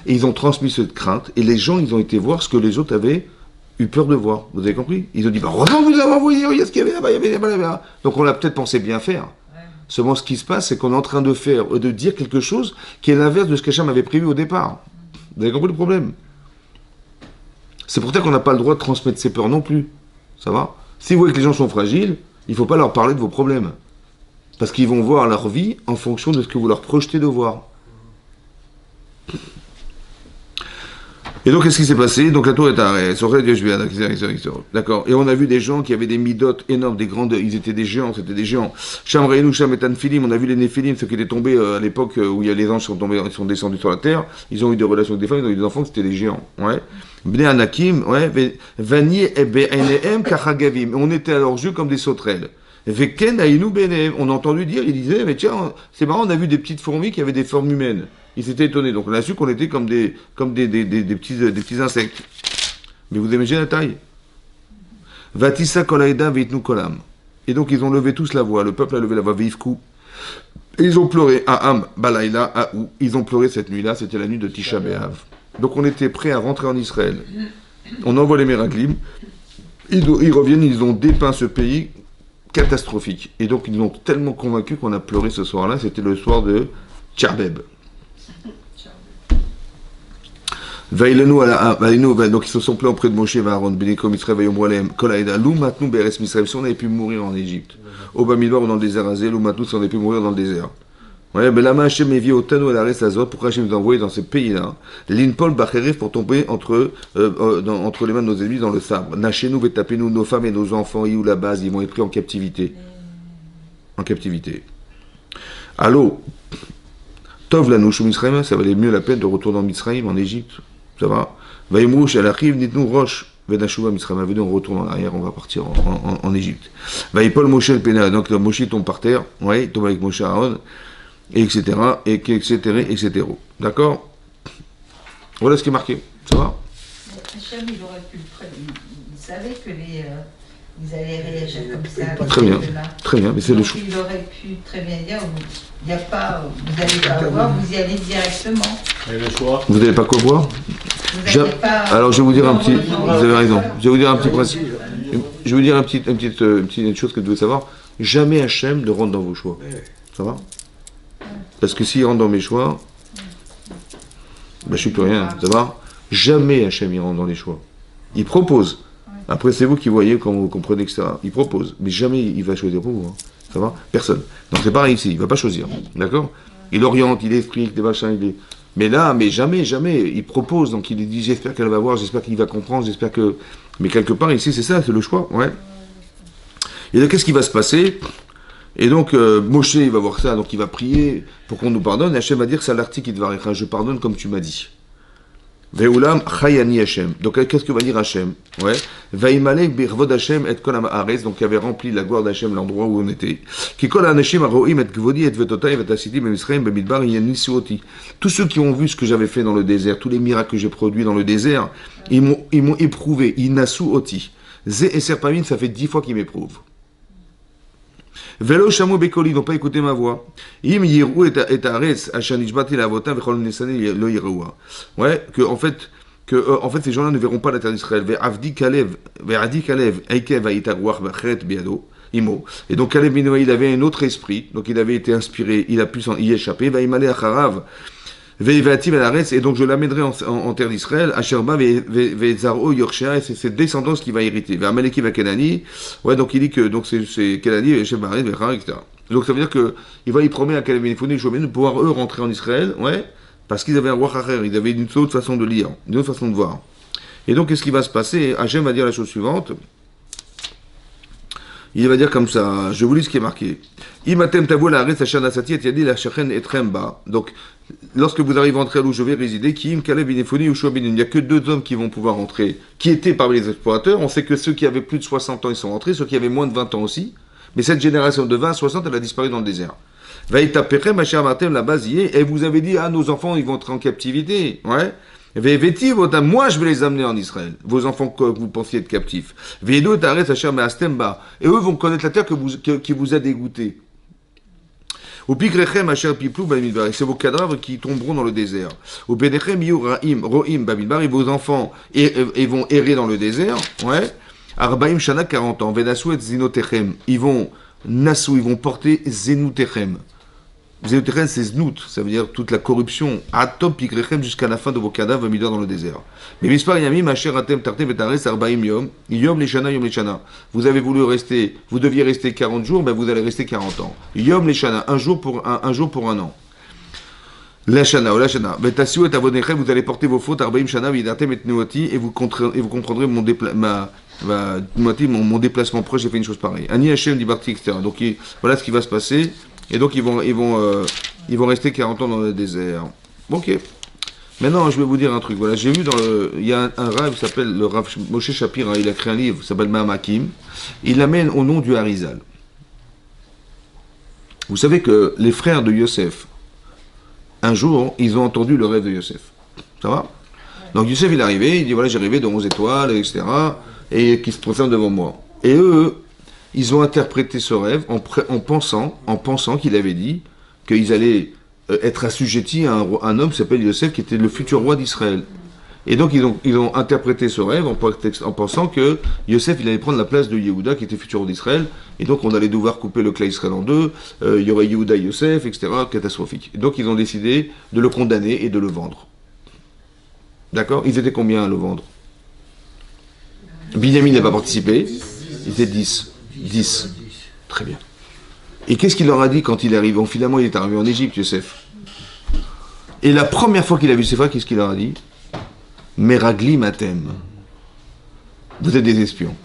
A: et ils ont transmis cette crainte, et les gens, ils ont été voir ce que les autres avaient eu peur de voir. Vous avez compris? Ils ont dit, bah, heureusement vous avez envoyé, il y a ce qu'il y avait là-bas, il y avait là-bas. Donc on a peut-être pensé bien faire. Seulement, ce qui se passe, c'est qu'on est en train de dire quelque chose qui est l'inverse de ce qu'Hachem avait prévu au départ. Vous avez compris le problème? C'est pour ça qu'on n'a pas le droit de transmettre ses peurs non plus. Ça va? Si vous voyez que les gens sont fragiles, il ne faut pas leur parler de vos problèmes. Parce qu'ils vont voir leur vie en fonction de ce que vous leur projetez de voir. Et donc, qu'est-ce qui s'est passé? Donc, la tour est arrêtée. D'accord. Et on a vu des gens qui avaient des midotes énormes, des grandes. Ils étaient des géants, c'était des géants. Sham Reinu, Sham et Tanfilim. On a vu les Néphilim, ceux qui étaient tombés à l'époque où il y a les anges sont tombés, ils sont descendus sur la terre. Ils ont eu des relations avec des femmes, ils ont eu des enfants, c'était des géants. Ouais. Bnei Anakim, ouais. Vani et Be'enehem Kachagavim. On était à leurs yeux comme des sauterelles. Veken Aïnou Be'enehem. On a entendu dire, ils disaient, mais tiens, c'est marrant, on a vu des petites fourmis qui avaient des formes humaines. Ils s'étaient étonnés. Donc on a su qu'on était comme des petits insectes. Mais vous imaginez la taille? Vatissa kolaïda veitnu kolam. Et donc ils ont levé tous la voix. Le peuple a levé la voix. Veifkou. Et ils ont pleuré. Aham balaïla aou. Ils ont pleuré cette nuit-là. C'était la nuit de Tisha B'Av. Donc on était prêts à rentrer en Israël. On envoie les Méraglim. Ils reviennent. Ils ont dépeint ce pays catastrophique. Et donc ils nous ont tellement convaincus qu'on a pleuré ce soir-là. C'était le soir de Tcharbeb. Vaïlenu donc ils se sont plaints auprès de Moshe et Aaron, Benekom Israël, Vayom Walem, Kol Aïda, Lou Matnou Beres Misraël, si on avait pu mourir en Égypte. Au Bamidbar ou dans le désert Azé, Lou Matnou si on avait pu mourir dans le désert. Ouais, mais la main Hachem est vie au Tano et la reste Azot, pourquoi Hachem nous a envoyé dans ces pays-là, l'Inpol Bacherif pour tomber entre les mains de nos ennemis dans le sabre. Nachez-nous, vetapez-nous, nos femmes et nos enfants, où la base, ils vont être pris en captivité. En captivité. Allô, Tov la nouchou Misraïm, ça valait mieux la peine de retourner en Misraïm, en Égypte. Ça va. Vaïmrouch, elle arrive, dites-nous, Roche, Vedachouva Misraïm, venez, on retourne en arrière, on va partir en Égypte. Vaïpol Moshe le Pénal, donc Moshe tombe par terre, ouais, il tombe avec Moshe Aaron, et etc., etc. D'accord. Voilà ce qui est marqué. Ça va.
B: Hachem, il aurait pu le prévenir. Il savait que ils allaient réagir comme ça.
A: Très bien. Très bien, mais c'est le choix.
B: Il aurait pu très bien dire, il n'y a pas, vous n'allez pas voir, vous y allez directement.
C: Et le choix.
A: Vous n'avez pas quoi boire? Alors je vais vous dire un petit. Vous avez raison. Je vais vous dire un petit principe. Je vais vous dire une petite chose que vous devez savoir. Jamais Hachem ne rentre dans vos choix. Ça va? Parce que s'il rentre dans mes choix, ben je suis plus rien. Ça va? Jamais Hachem il rentre dans les choix. Il propose. Après c'est vous qui voyez comment vous comprenez, etc. Il propose, mais jamais il va choisir pour vous. Hein. Ça va? Personne. Donc c'est pareil ici. Il va pas choisir. D'accord? Il oriente, il explique des machins, il est. Mais là, mais jamais, il propose, donc il dit j'espère qu'elle va voir, j'espère qu'il va comprendre, j'espère que... Mais quelque part ici, c'est ça, c'est le choix, ouais. Et donc qu'est-ce qui va se passer? Et donc Moshe, il va voir ça, donc il va prier pour qu'on nous pardonne, et Hachem va dire, Salarti qui te va je pardonne comme tu m'as dit. Ve'ulam chayani Hachem. Donc qu'est-ce que va dire Hachem? Ouais. Va'imalek birvod Hachem et kol haaretz, donc il avait rempli la gloire d'Hachem l'endroit où on était. Ki kol hanashim haroim et gvodi et vetotai et asitim bemisraim bemidbar yanisuoti. Tous ceux qui ont vu ce que j'avais fait dans le désert, tous les miracles que j'ai produits dans le désert, ils m'ont éprouvé. Inasu oti. Ze et serpamine, ça fait 10 fois qu'ils m'éprouvent. Velo shamo bekoli, n'ont pas écouté ma voix. Im yiru et haaretz ashanishbati la avotam vechol nesane lo yirua. Ouais, en fait, ces gens-là ne verront pas la terre d'Israël. Ve'avdi kalev, eikev ha'itaruach b'acheret biado, imo. Et donc Kalev bin il avait un autre esprit, donc il avait été inspiré, il a pu y échapper. Va'imale acharav, ve'vatim el-haaretz, et donc je l'amènerai en terre d'Israël. Asherba ve'zaro yorshea, et c'est cette descendance qui va hériter. Ve'amaleki ve'kenani, ouais, donc il dit que donc c'est Kenani, ve'shem ba'aret, ve'chara, etc. Donc ça veut dire que il promet à Kalev bin Yefouni de pouvoir eux rentrer en Israël, ouais. Parce qu'ils avaient un roi Harer, ils avaient une autre façon de lire, une autre façon de voir. Et donc, qu'est-ce qui va se passer? Hachem va dire la chose suivante. Il va dire comme ça, je vous lis ce qui est marqué. Imatem tavo la haretz asher nasati et yadi la shechen etrem ba. Donc, lorsque vous arrivez à entrer où je vais résider, Kiim Kalev Inefoni ou Shoabin, il n'y a que 2 hommes qui vont pouvoir rentrer, qui étaient parmi les explorateurs. On sait que ceux qui avaient plus de 60 ans, ils sont rentrés, ceux qui avaient moins de 20 ans aussi. Mais cette génération de 20 à 60, elle a disparu dans le désert. La base y est, et vous avez dit, nos enfants, ils vont être en captivité. Ouais. Moi, je vais les amener en Israël, vos enfants que vous pensiez être captifs. Et eux vont connaître la terre qui vous a dégoûté. Et c'est vos cadavres qui tomberont dans le désert. Et vos enfants vont errer dans le désert. Ouais. Arbaim Shana 40 ans. Ils vont porter Zenutechem. Zenutechem, c'est Znout, ça veut dire toute la corruption. Atop Pikrechem jusqu'à la fin de vos cadavres mis dans le désert. Mais Mispar Yamim, Asher Atem Tartem Vetares Arbaim Yom, Yom Leshana, Yom Leshana. Vous deviez rester 40 jours, ben vous allez rester 40 ans. Yom Leshana, un jour pour un an. Lashana, ou Lashana. Betasiu et Avonechem, vous allez porter vos fautes, Arbaim Shana, Vidatem et Nuoti, et vous comprendrez mon déplacement proche, j'ai fait une chose pareille. Ani Hashem dit Barti, etc. Donc voilà ce qui va se passer. Et donc ils vont rester 40 ans dans le désert. Ok. Maintenant, je vais vous dire un truc. Voilà, j'ai vu il y a un Rav qui s'appelle le Rav Moshe Shapir. Il a créé un livre qui s'appelle Mahamakim. Il l'amène au nom du Harizal. Vous savez que les frères de Yosef, un jour, ils ont entendu le rêve de Yosef. Ça va? Donc Yosef, il est arrivé, il dit voilà, j'ai rêvé de 11 étoiles, etc. Et qui se présentent devant moi. Et eux, ils ont interprété ce rêve en pensant qu'il avait dit qu'ils allaient être assujettis à un homme qui s'appelle Yosef, qui était le futur roi d'Israël. Et donc ils ont interprété ce rêve en pensant que Yosef, il allait prendre la place de Yehuda, qui était futur roi d'Israël, et donc on allait devoir couper le clan Israël en deux, il y aurait Yehuda et Yosef, etc., catastrophique. Et donc ils ont décidé de le condamner et de le vendre. D'accord? Ils étaient combien à le vendre? Binyamin n'a pas participé. Ils étaient 10. 10. Très bien. Et qu'est-ce qu'il leur a dit quand il est arrivé? Bon, finalement, il est arrivé en Égypte, Yosef. Et la première fois qu'il a vu ses frères, qu'est-ce qu'il leur a dit? Meraglim atem. Vous êtes des espions.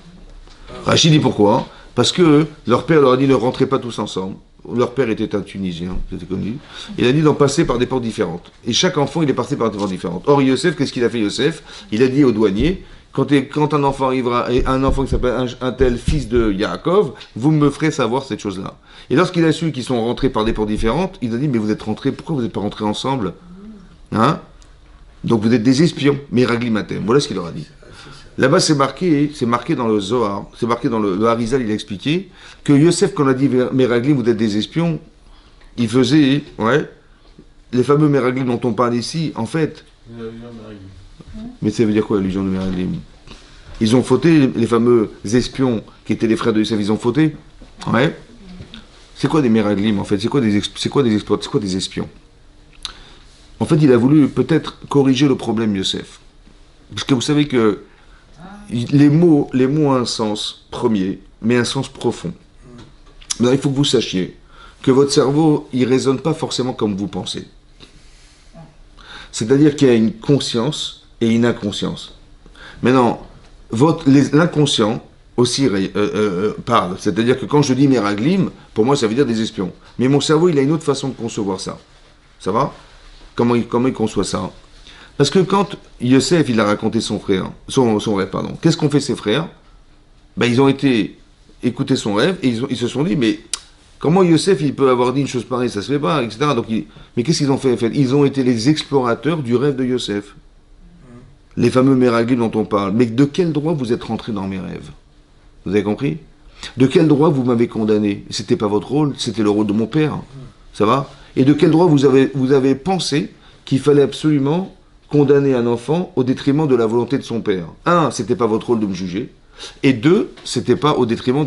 A: Rachid dit pourquoi? Parce que leur père leur a dit ne rentrez pas tous ensemble. Leur père était un Tunisien, c'était connu. Il a dit d'en passer par des portes différentes. Et chaque enfant, il est passé par des portes différentes. Or, Yosef, qu'est-ce qu'il a fait, Yosef? Il a dit au douanier, quand un enfant arrivera, et un enfant qui s'appelle un tel fils de Yaakov, vous me ferez savoir cette chose-là. Et lorsqu'il a su qu'ils sont rentrés par des portes différentes, il a dit, mais vous êtes rentrés, pourquoi vous n'êtes pas rentrés ensemble? Hein? Donc vous êtes des espions, Meraglimatem. Voilà ce qu'il leur a dit. Là-bas, c'est marqué dans le Zohar, c'est marqué dans le Harizal, il a expliqué que Yosef, quand on a dit Meraglim, vous êtes des espions, il faisait, les fameux Meraglim dont on parle ici, en fait. Mais ça veut dire quoi, l'illusion de Meraglim? Ils ont fauté, les fameux espions qui étaient les frères de Yosef, ils ont fauté. Ouais. C'est quoi des Meraglim, en fait? C'est quoi des espions? En fait, il a voulu peut-être corriger le problème Yosef. Parce que vous savez que les mots ont un sens premier, mais un sens profond. Alors, il faut que vous sachiez que votre cerveau, il ne raisonne pas forcément comme vous pensez. C'est-à-dire qu'il y a une conscience et une inconscience. Maintenant, l'inconscient aussi parle. C'est-à-dire que quand je dis Meraglim, pour moi, ça veut dire des espions. Mais mon cerveau, il a une autre façon de concevoir ça. Ça va? Comment il conçoit ça? Parce que quand Yosef, il a raconté son rêve, qu'est-ce qu'ont fait ses frères? Ils ont été écouter son rêve et ils se sont dit, mais comment Yosef, il peut avoir dit une chose pareille, ça se fait pas, etc. Mais qu'est-ce qu'ils ont fait? Ils ont été les explorateurs du rêve de Yosef. Les fameux Meraglim dont on parle. Mais de quel droit vous êtes rentrés dans mes rêves? Vous avez compris? De quel droit vous m'avez condamné? C'était pas votre rôle, c'était le rôle de mon père. Ça va? Et de quel droit vous avez pensé qu'il fallait absolument condamner un enfant au détriment de la volonté de son père? Un, c'était pas votre rôle de me juger. Et deux, c'était pas au détriment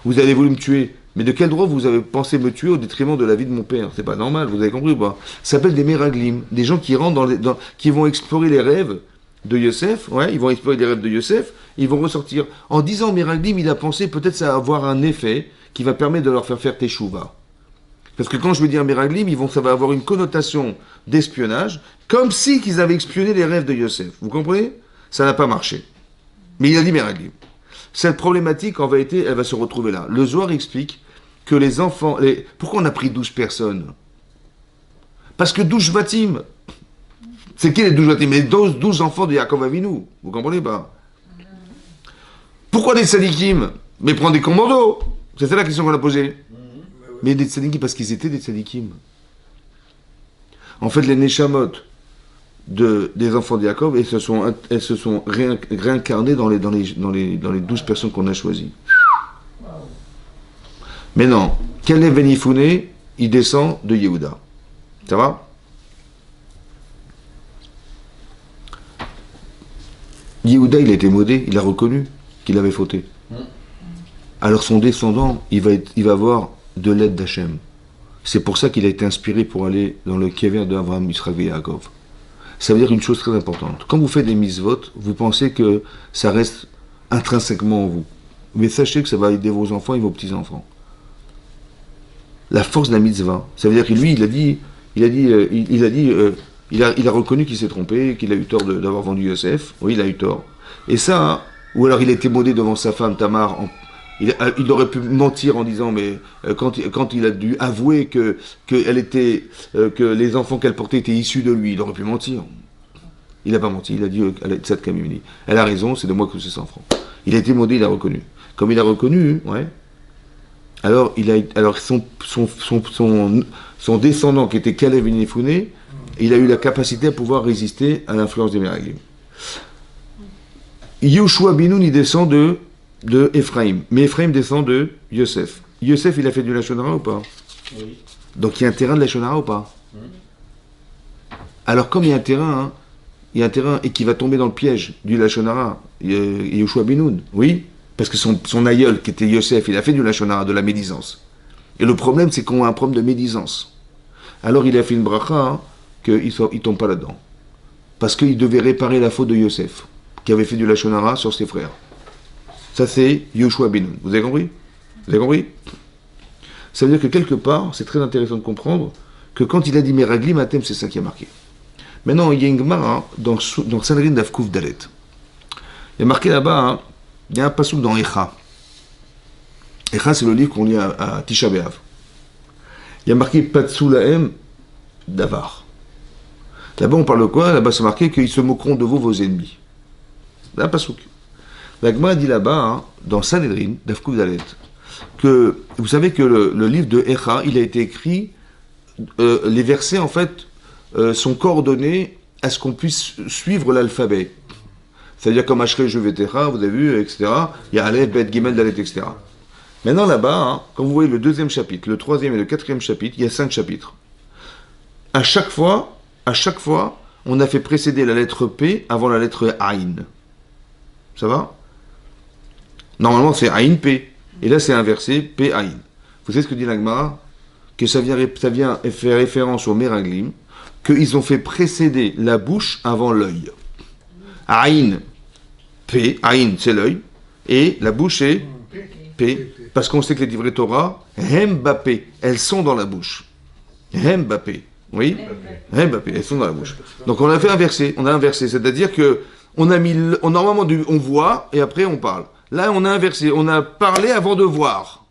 A: vous avez voulu me tuer. Mais de quel droit vous avez pensé me tuer au détriment de la vie de mon père? C'est pas normal, vous avez compris ou pas? Ça s'appelle des Meraglim, des gens qui rentrent qui vont explorer les rêves de Yosef, ils vont explorer les rêves de Yosef, ils vont ressortir. En disant Meraglim, il a pensé peut-être ça va avoir un effet qui va permettre de leur faire teshuva. Parce que quand je veux dire Meraglim, ça va avoir une connotation d'espionnage, comme si qu'ils avaient espionné les rêves de Yosef. Vous comprenez? Ça n'a pas marché. Mais il a dit Meraglim. Cette problématique, en vérité, elle va se retrouver là. Le Zohar explique que les enfants... Pourquoi on a pris 12 personnes? Parce que 12 Shvatim. C'est qui les 12 Shvatim? Les 12 enfants de Yaakov Avinu. Vous comprenez pas? Pourquoi des tzadikim? Mais prendre des commandos. C'est ça la question qu'on a posée. Mais des tzadikim, parce qu'ils étaient des tzadikim. En fait, les neshamot des enfants de Yaakov, elles se sont réincarnées dans les 12 personnes qu'on a choisies. Mais non, Kalev ben Yifouné, il descend de Yehuda. Ça va? Yehuda, il a été maudé, il a reconnu qu'il avait fauté. Alors son descendant, il va avoir de l'aide d'Hachem. C'est pour ça qu'il a été inspiré pour aller dans le kever d'Abraham, Yitzhak et Yaakov. Ça veut dire une chose très importante. Quand vous faites des mitzvot, vous pensez que ça reste intrinsèquement en vous. Mais sachez que ça va aider vos enfants et vos petits-enfants. La force de la mitzvah, ça veut dire que lui, il a reconnu qu'il s'est trompé, qu'il a eu tort d'avoir vendu Yosef. Oui, il a eu tort. Et ça, ou alors il a été maudé devant sa femme Tamar. Il aurait pu mentir en disant, mais quand il a dû avouer que les enfants qu'elle portait étaient issus de lui, il aurait pu mentir. Il n'a pas menti, il a dit, elle a raison, c'est de moi que c'est 100 francs. Il a été maudé, il a reconnu. Comme il a reconnu, alors son descendant qui était Kalev ben Yifouné, il a eu la capacité à pouvoir résister à l'influence des Meraglim. Yoshua bin Nun, il descend de Ephraim. Mais Ephraim descend de Yosef. Yosef, il a fait du Lashon Hara ou pas? Oui. Donc il y a un terrain de Lashon Hara ou pas? Alors comme il y a un terrain, et qui va tomber dans le piège du Lashon Hara, Yoshua bin Nun, oui, parce que son aïeul, qui était Yosef, il a fait du Lashon Hara, de la médisance. Et le problème, c'est qu'on a un problème de médisance. Alors il a fait une bracha, qu'il ne tombe pas là-dedans. parce qu'il devait réparer la faute de Yosef, qui avait fait du Lachon Hara sur ses frères. Ça, c'est Yoshua ben Nun. Vous avez compris? Vous avez compris? Ça veut dire que quelque part, c'est très intéressant de comprendre que quand il a dit Meraglim Atem, c'est ça qui a marqué. Maintenant, il y a une Gemara dans Sanhedrin Daf Kuf Dalet. Il y a marqué là-bas, hein, il y a un passouk dans Echa. Echa, c'est le livre qu'on lit à Tisha B'Av. Il y a marqué Patsu Lahem Davar. Là-bas, on parle de quoi? Là-bas, c'est marqué qu'ils se moqueront de vous, vos ennemis. Là, passouk. La Gemara dit là-bas, hein, dans Sanhedrin Daf Kuf Dalet, que vous savez que le livre de Echa, il a été écrit, les versets en fait sont coordonnés à ce qu'on puisse suivre l'alphabet. C'est-à-dire comme Ashrei Jevetecha, vous avez vu, etc. Il y a Aleph, Bet, Gimel, Dalet, etc. Maintenant là-bas, hein, quand vous voyez le deuxième chapitre, le troisième et le quatrième chapitre, il y a 5 chapitres. À chaque fois, on a fait précéder la lettre P avant la lettre Aïn. Ça va? Normalement, c'est Aïn P. Et là, c'est inversé, P Aïn. Vous savez ce que dit la Gemara? Que ça vient faire référence au Meraglim, qu'ils ont fait précéder la bouche avant l'œil. Aïn, P, Aïn, c'est l'œil, et la bouche est P, parce qu'on sait que les livrets Torah, Hembappé, elles sont dans la bouche. Hembappé, oui? Hembappé, elles sont dans la bouche. Donc on a inversé, c'est-à-dire que normalement, on voit, et après on parle. Là, on a inversé, on a parlé avant de voir.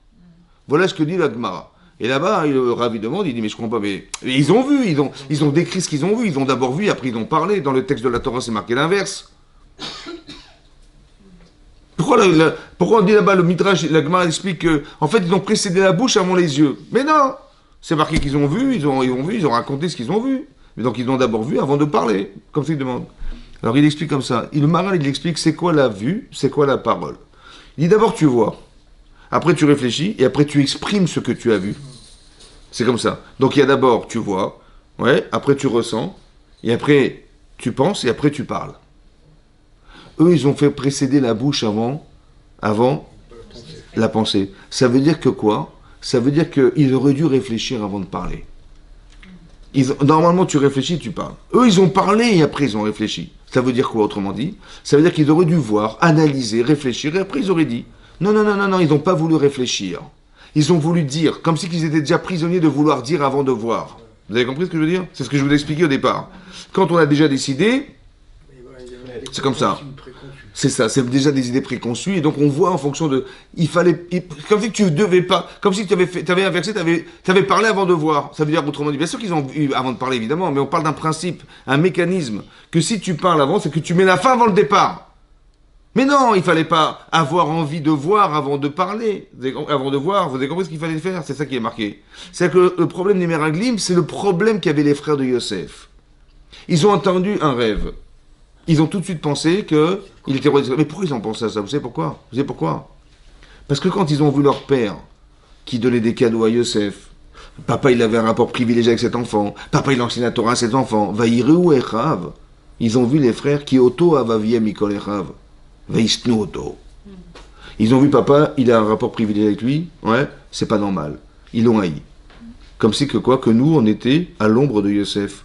A: Voilà ce que dit la Gemara. Et là-bas, le Ravi demande, il dit, mais je comprends pas, mais ils ont vu, ils ont décrit ce qu'ils ont vu, ils ont d'abord vu, après ils ont parlé. Dans le texte de la Torah, c'est marqué l'inverse. Pourquoi on dit là-bas, le Midrash, la Gemara explique que, en fait, ils ont précédé la bouche avant les yeux. Mais non! C'est marqué qu'ils ont vu, ils ont raconté ce qu'ils ont vu. Mais donc ils ont d'abord vu avant de parler, comme ça il demande. Alors il explique comme ça. Le Maharal, il explique c'est quoi la vue, c'est quoi la parole. Il dit d'abord tu vois, après tu réfléchis, et après tu exprimes ce que tu as vu. C'est comme ça. Donc il y a d'abord tu vois, ouais, après tu ressens, et après tu penses, et après tu parles. Eux, ils ont fait précéder la bouche avant la pensée. Ça veut dire que quoi? Ça veut dire qu'ils auraient dû réfléchir avant de parler. Normalement, tu réfléchis, tu parles. Eux, ils ont parlé et après, ils ont réfléchi. Ça veut dire quoi, autrement dit? Ça veut dire qu'ils auraient dû voir, analyser, réfléchir, et après, ils auraient dit. Non, ils n'ont pas voulu réfléchir. Ils ont voulu dire, comme si ils étaient déjà prisonniers de vouloir dire avant de voir. Vous avez compris ce que je veux dire? C'est ce que je vous ai expliqué au départ. Quand on a déjà décidé, c'est comme ça. C'est ça, c'est déjà des idées préconçues, et donc on voit en fonction de... comme si tu devais pas... Comme si tu avais inversé, tu avais parlé avant de voir. Ça veut dire, autrement dit, bien sûr qu'ils ont eu avant de parler, évidemment, mais on parle d'un principe, un mécanisme, que si tu parles avant, c'est que tu mets la fin avant le départ. Mais non, il fallait pas avoir envie de voir avant de parler. Avant de voir, vous avez compris ce qu'il fallait faire? C'est ça qui est marqué. C'est que le problème des Meraglim, c'est le problème qu'avaient les frères de Yosef. Ils ont entendu un rêve. Ils ont tout de suite pensé qu'il était roi d'Israël. Mais pourquoi ils ont pensé à ça? Vous savez pourquoi? Parce que quand ils ont vu leur père, qui donnait des cadeaux à Yosef, papa il avait un rapport privilégié avec cet enfant, papa il enseignait la Torah à cet enfant, Vaïreu Echav, ils ont vu les frères qui auto avaviem mikol Echav, Vaïstnu auto. Ils ont vu papa, il a un rapport privilégié avec lui, ouais, c'est pas normal. Ils l'ont haï. Comme si que nous on était à l'ombre de Yosef.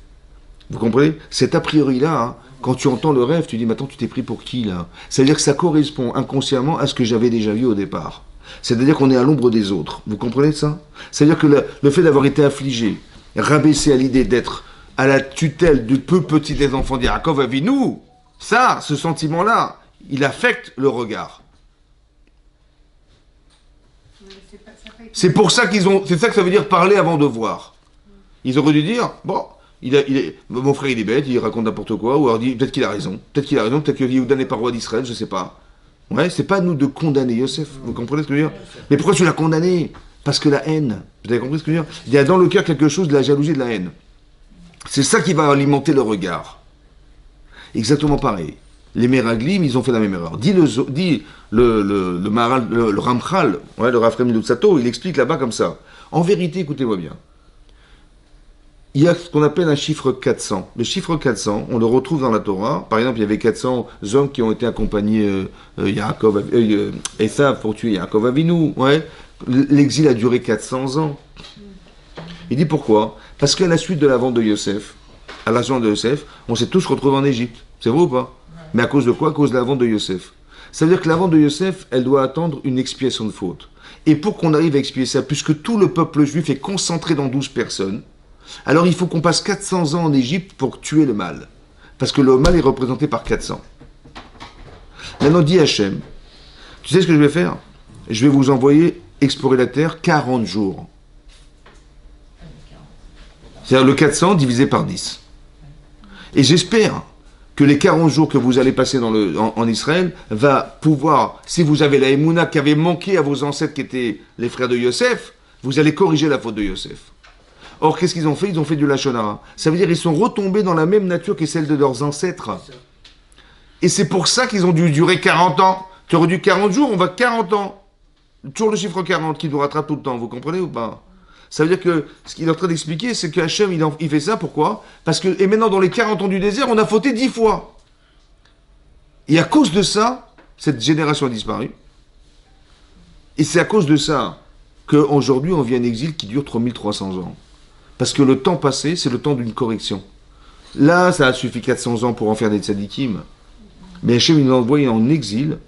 A: Vous comprenez? Cet a priori-là, hein, quand tu entends le rêve, tu dis, mais attends, tu t'es pris pour qui, là? C'est-à-dire que ça correspond inconsciemment à ce que j'avais déjà vu au départ. C'est-à-dire qu'on est à l'ombre des autres. Vous comprenez ça? C'est-à-dire que le fait d'avoir été affligé, rabaissé à l'idée d'être à la tutelle du peu petit des enfants d'Yaakov Avinu, ça, ce sentiment-là, il affecte le regard. C'est pour ça c'est ça que ça veut dire parler avant de voir. Ils auraient dû dire, bon, mon frère il est bête, il raconte n'importe quoi, ou alors dit peut-être qu'il a raison, peut-être que Yehuda n'est pas roi d'Israël, je sais pas. Ouais, c'est pas à nous de condamner Yosef, vous comprenez ce que je veux dire? Mais pourquoi tu l'as condamné? Parce que la haine, vous avez compris ce que je veux dire? Il y a dans le cœur quelque chose de la jalousie et de la haine. C'est ça qui va alimenter le regard. Exactement pareil. Les Meraglim, ils ont fait la même erreur. Dit le Ramchal, ouais, le Rav Chaim Lutzato, il explique là-bas comme ça. En vérité, écoutez-moi bien. Il y a ce qu'on appelle un chiffre 400. Le chiffre 400, on le retrouve dans la Torah. Par exemple, il y avait 400 hommes qui ont été accompagnés Esav pour tuer Yaakov Avinu. Ouais. L'exil a duré 400 ans. Il dit pourquoi? Parce qu'à la suite de la vente de Yosef, à l'argent de Yosef, on s'est tous retrouvés en Égypte. C'est vrai ou pas? Mais à cause de quoi? À cause de la vente de Yosef. Ça veut dire que la vente de Yosef, elle doit attendre une expiation de faute. Et pour qu'on arrive à expier ça, puisque tout le peuple juif est concentré dans 12 personnes, alors il faut qu'on passe 400 ans en Égypte pour tuer le mal. Parce que le mal est représenté par 400. Maintenant, dit Hachem, tu sais ce que je vais faire? Je vais vous envoyer explorer la terre 40 jours. C'est-à-dire le 400 divisé par 10. Et j'espère que les 40 jours que vous allez passer en Israël va pouvoir, si vous avez la Emouna qui avait manqué à vos ancêtres qui étaient les frères de Yosef, vous allez corriger la faute de Yosef. Or, qu'est-ce qu'ils ont fait? Ils ont fait du Lachon Hara. Ça veut dire qu'ils sont retombés dans la même nature que celle de leurs ancêtres. Et c'est pour ça qu'ils ont dû durer 40 ans. Tu aurais dû 40 jours, on va 40 ans. Toujours le chiffre 40 qui nous rattrape tout le temps, vous comprenez ou pas? Ça veut dire que ce qu'il est en train d'expliquer, c'est que Hachem, il fait ça, pourquoi? Parce que, et maintenant dans les 40 ans du désert, on a fauté 10 fois. Et à cause de ça, cette génération a disparu. Et c'est à cause de ça qu'aujourd'hui, on vit un exil qui dure 3300 ans. Parce que le temps passé, c'est le temps d'une correction. Là, ça a suffi 400 ans pour en faire des tzadikim. Mais Hachem, il nous a envoyé en exil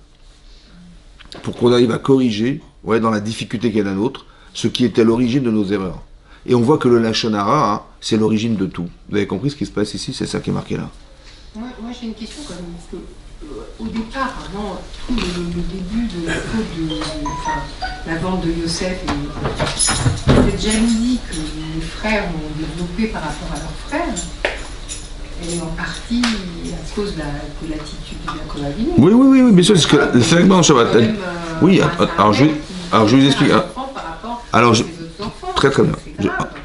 A: pour qu'on arrive à corriger, dans la difficulté qu'est la nôtre, ce qui était à l'origine de nos erreurs. Et on voit que le Lachon Hara, c'est l'origine de tout. Vous avez compris ce qui se passe ici? C'est ça qui est marqué là.
E: Moi j'ai une question quand même, parce que au départ, avant tout le début de la faute la vente de Yosef, cette jalousie que les frères ont développée par rapport à leurs frères, elle est en partie à cause de l'attitude de Yaakov Avinu.
A: Oui, bien sûr, c'est ce que c'est avec Shabbat. Oui, alors je vous explique. Alors, très bien.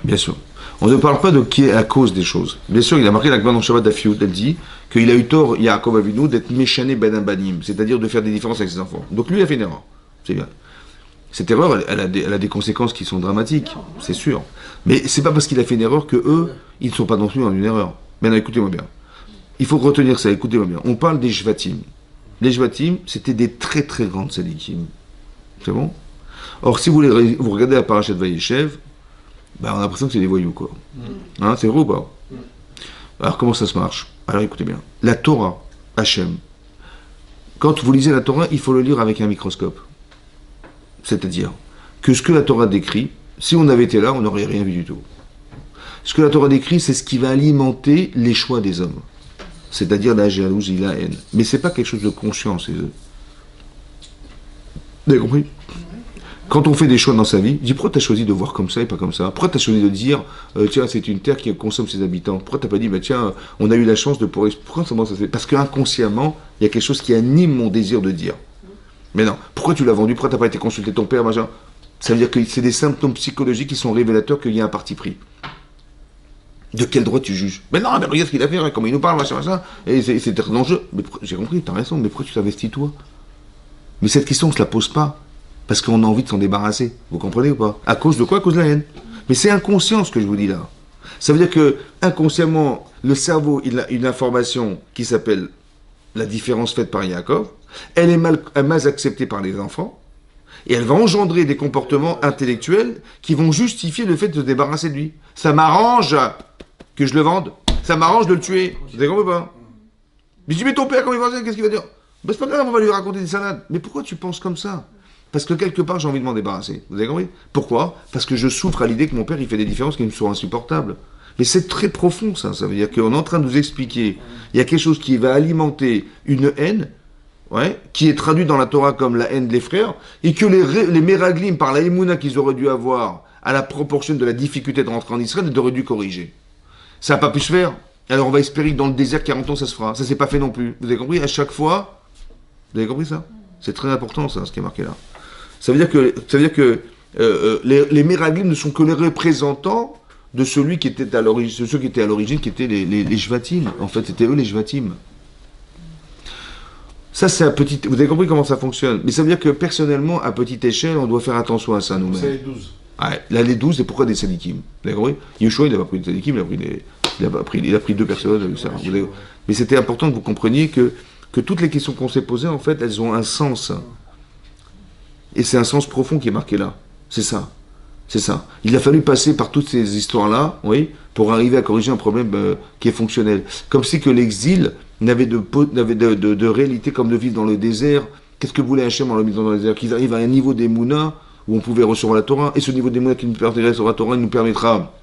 A: Bien sûr. On ne parle pas de qui est la cause des choses. Bien sûr, il a marqué dans Shabbat d'Afiout, elle dit qu'il a eu tort, Yaakov Avinu, d'être méchané ben banim, c'est-à-dire de faire des différences avec ses enfants. Donc lui, il a fait une erreur. C'est bien. Cette erreur, elle a des conséquences qui sont dramatiques, c'est sûr. Mais c'est pas parce qu'il a fait une erreur que eux, ils ne sont pas non plus dans une erreur. Maintenant, écoutez-moi bien. Il faut retenir ça, écoutez-moi bien. On parle des Shvatim. Les Shvatim, c'était des très très grandes sadikim. C'est bon? Or, si vous regardez la parashat Vayeshev, on a l'impression que c'est des voyous, quoi. Hein, c'est vrai ou pas? Alors, comment ça se marche? Alors, écoutez bien. La Torah, Hachem, quand vous lisez la Torah, il faut le lire avec un microscope. C'est-à-dire que ce que la Torah décrit, si on avait été là, on n'aurait rien vu du tout. Ce que la Torah décrit, c'est ce qui va alimenter les choix des hommes. C'est-à-dire la jalousie, la haine. Mais c'est pas quelque chose de conscient, ces eux. Vous avez compris? Quand on fait des choix dans sa vie, dis pourquoi tu as choisi de voir comme ça et pas comme ça? Pourquoi tu as choisi de dire tiens, c'est une terre qui consomme ses habitants? Pourquoi tu n'as pas dit tiens, on a eu la chance de pouvoir. Pourquoi ça se fait? Parce qu'inconsciemment, il y a quelque chose qui anime mon désir de dire. Mais non, pourquoi tu l'as vendu? Pourquoi tu n'as pas été consulter ton père, machin? Ça veut dire que c'est des symptômes psychologiques qui sont révélateurs qu'il y a un parti pris. De quel droit tu juges? Mais non, mais regarde ce qu'il a fait, comment il nous parle, machin, et c'est dangereux. Mais j'ai compris, t'as raison, mais pourquoi tu t'investis toi? Mais cette question, on ne se la pose pas. Parce qu'on a envie de s'en débarrasser. Vous comprenez ou pas? À cause de quoi? À cause de la haine. Mais c'est inconscient ce que je vous dis là. Ça veut dire que inconsciemment, le cerveau, il a une information qui s'appelle la différence faite par Yaakov. Elle est mal acceptée par les enfants. Et elle va engendrer des comportements intellectuels qui vont justifier le fait de se débarrasser de lui. Ça m'arrange que je le vende. Ça m'arrange de le tuer. Vous avez compris ou pas? Mais je dis, mais ton père, quand il va dire, qu'est-ce qu'il va dire? C'est pas grave, on va lui raconter des salades. Mais pourquoi tu penses comme ça? Parce que quelque part, j'ai envie de m'en débarrasser. Vous avez compris? Pourquoi? Parce que je souffre à l'idée que mon père, il fait des différences qui me sont insupportables. Mais c'est très profond, ça. Ça veut dire qu'on est en train de nous expliquer, il y a quelque chose qui va alimenter une haine, qui est traduite dans la Torah comme la haine des frères, et que les Meraglim, par la Emouna qu'ils auraient dû avoir, à la proportion de la difficulté de rentrer en Israël, ils auraient dû corriger. Ça n'a pas pu se faire. Alors on va espérer que dans le désert, 40 ans, ça se fera. Ça s'est pas fait non plus. Vous avez compris? À chaque fois, vous avez compris ça? C'est très important, ça, ce qui est marqué là. Ça veut dire que les Meraglim ne sont que les représentants de celui qui était à l'origine, ceux qui étaient à l'origine, qui étaient les Shvatim. En fait, c'était eux les Shvatim. Ça, c'est à petite. Vous avez compris comment ça fonctionne? Mais ça veut dire que personnellement, à petite échelle, on doit faire attention à ça nous-mêmes.
C: C'est les 12.
A: Là, les 12, et pourquoi des sadikim? Vous avez compris? Yeshua, il n'a pas pris des sadikim, il a pris 2 personnes. Ça. Mais c'était important que vous compreniez que toutes les questions qu'on s'est posées, en fait, elles ont un sens. Et c'est un sens profond qui est marqué là. C'est ça. C'est ça. Il a fallu passer par toutes ces histoires-là, oui, pour arriver à corriger un problème qui est fonctionnel. Comme si que l'exil n'avait de réalité comme de vivre dans le désert. Qu'est-ce que voulait Hachem en le misant dans le désert? Qu'ils arrivent à un niveau d'Emouna où on pouvait recevoir la Torah, et ce niveau d'Emouna qui nous permettrait de recevoir la Torah, il nous permettra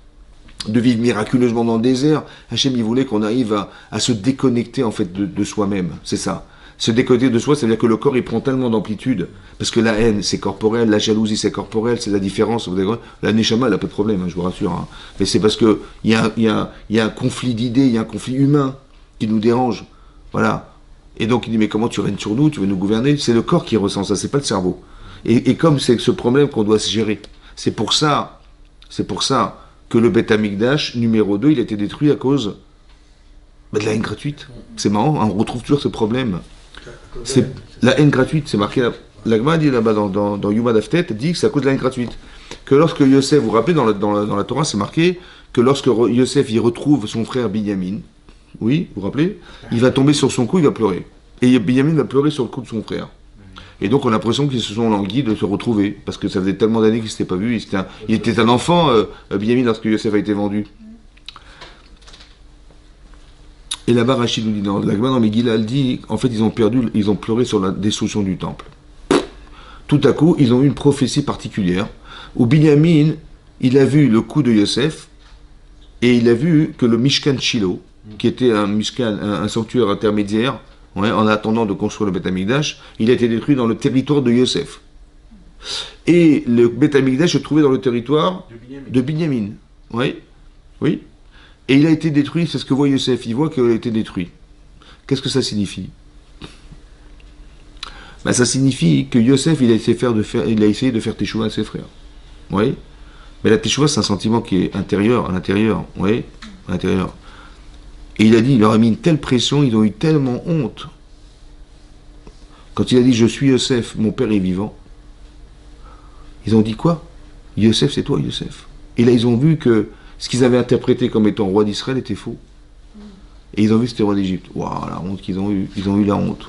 A: de vivre miraculeusement dans le désert. Hachem, il voulait qu'on arrive à se déconnecter en fait de soi-même. C'est ça. Se déconnecter de soi, c'est-à-dire que le corps, il prend tellement d'amplitude. Parce que la haine, c'est corporel, la jalousie, c'est corporel, c'est la différence. La neshama, elle n'a pas de problème, hein, je vous rassure. Hein. Mais c'est parce qu'il y a un conflit d'idées, il y a un conflit humain qui nous dérange. Voilà. Et donc, il dit, mais comment tu règnes sur nous, tu veux nous gouverner? C'est le corps qui ressent ça, c'est pas le cerveau. Et comme c'est ce problème qu'on doit se gérer. C'est pour ça que le Beth Amikdash, numéro 2, il a été détruit à cause de la haine gratuite. C'est marrant, hein, on retrouve toujours ce problème. C'est la haine gratuite, c'est marqué. L'Agma dit là-bas dans Yuma Daftet, dit que c'est à cause de la haine gratuite. Que lorsque Yosef, vous vous rappelez, dans la Torah, c'est marqué que lorsque Yosef il retrouve son frère Binyamin, oui, vous vous rappelez, il va tomber sur son cou, il va pleurer. Et Binyamin va pleurer sur le cou de son frère. Et donc on a l'impression qu'ils se sont languis de se retrouver, parce que ça faisait tellement d'années qu'ils ne s'étaient pas vus. Il était un enfant, Binyamin, lorsque Yosef a été vendu. Et là-bas, Rachid nous dit, dans Megillah, elle dit, en fait, ils ont pleuré sur la destruction du temple. Tout à coup, ils ont eu une prophétie particulière, où Binyamin, il a vu le coup de Yosef, et il a vu que le Mishkan Shiloh, qui était un sanctuaire intermédiaire, ouais, en attendant de construire le Beth Amikdash, il a été détruit dans le territoire de Yosef. Et le Beth Amikdash se trouvait dans le territoire de Binyamin. Oui, oui. Et il a été détruit, c'est ce que voit Yosef, il voit qu'il a été détruit. Qu'est-ce que ça signifie? Ben, ça signifie que Yosef, il a essayé de faire teshuva à ses frères. Oui. Mais la teshuva, c'est un sentiment qui est intérieur, à l'intérieur. Oui, à l'intérieur. Et il a dit, il leur a mis une telle pression, ils ont eu tellement honte. Quand il a dit, je suis Yosef, mon père est vivant, ils ont dit quoi? Yosef, c'est toi, Yosef. Et là, ils ont vu que ce qu'ils avaient interprété comme étant roi d'Israël était faux. Et ils ont vu que c'était roi d'Égypte. Waouh, la honte qu'ils ont eue. Ils ont eu la honte.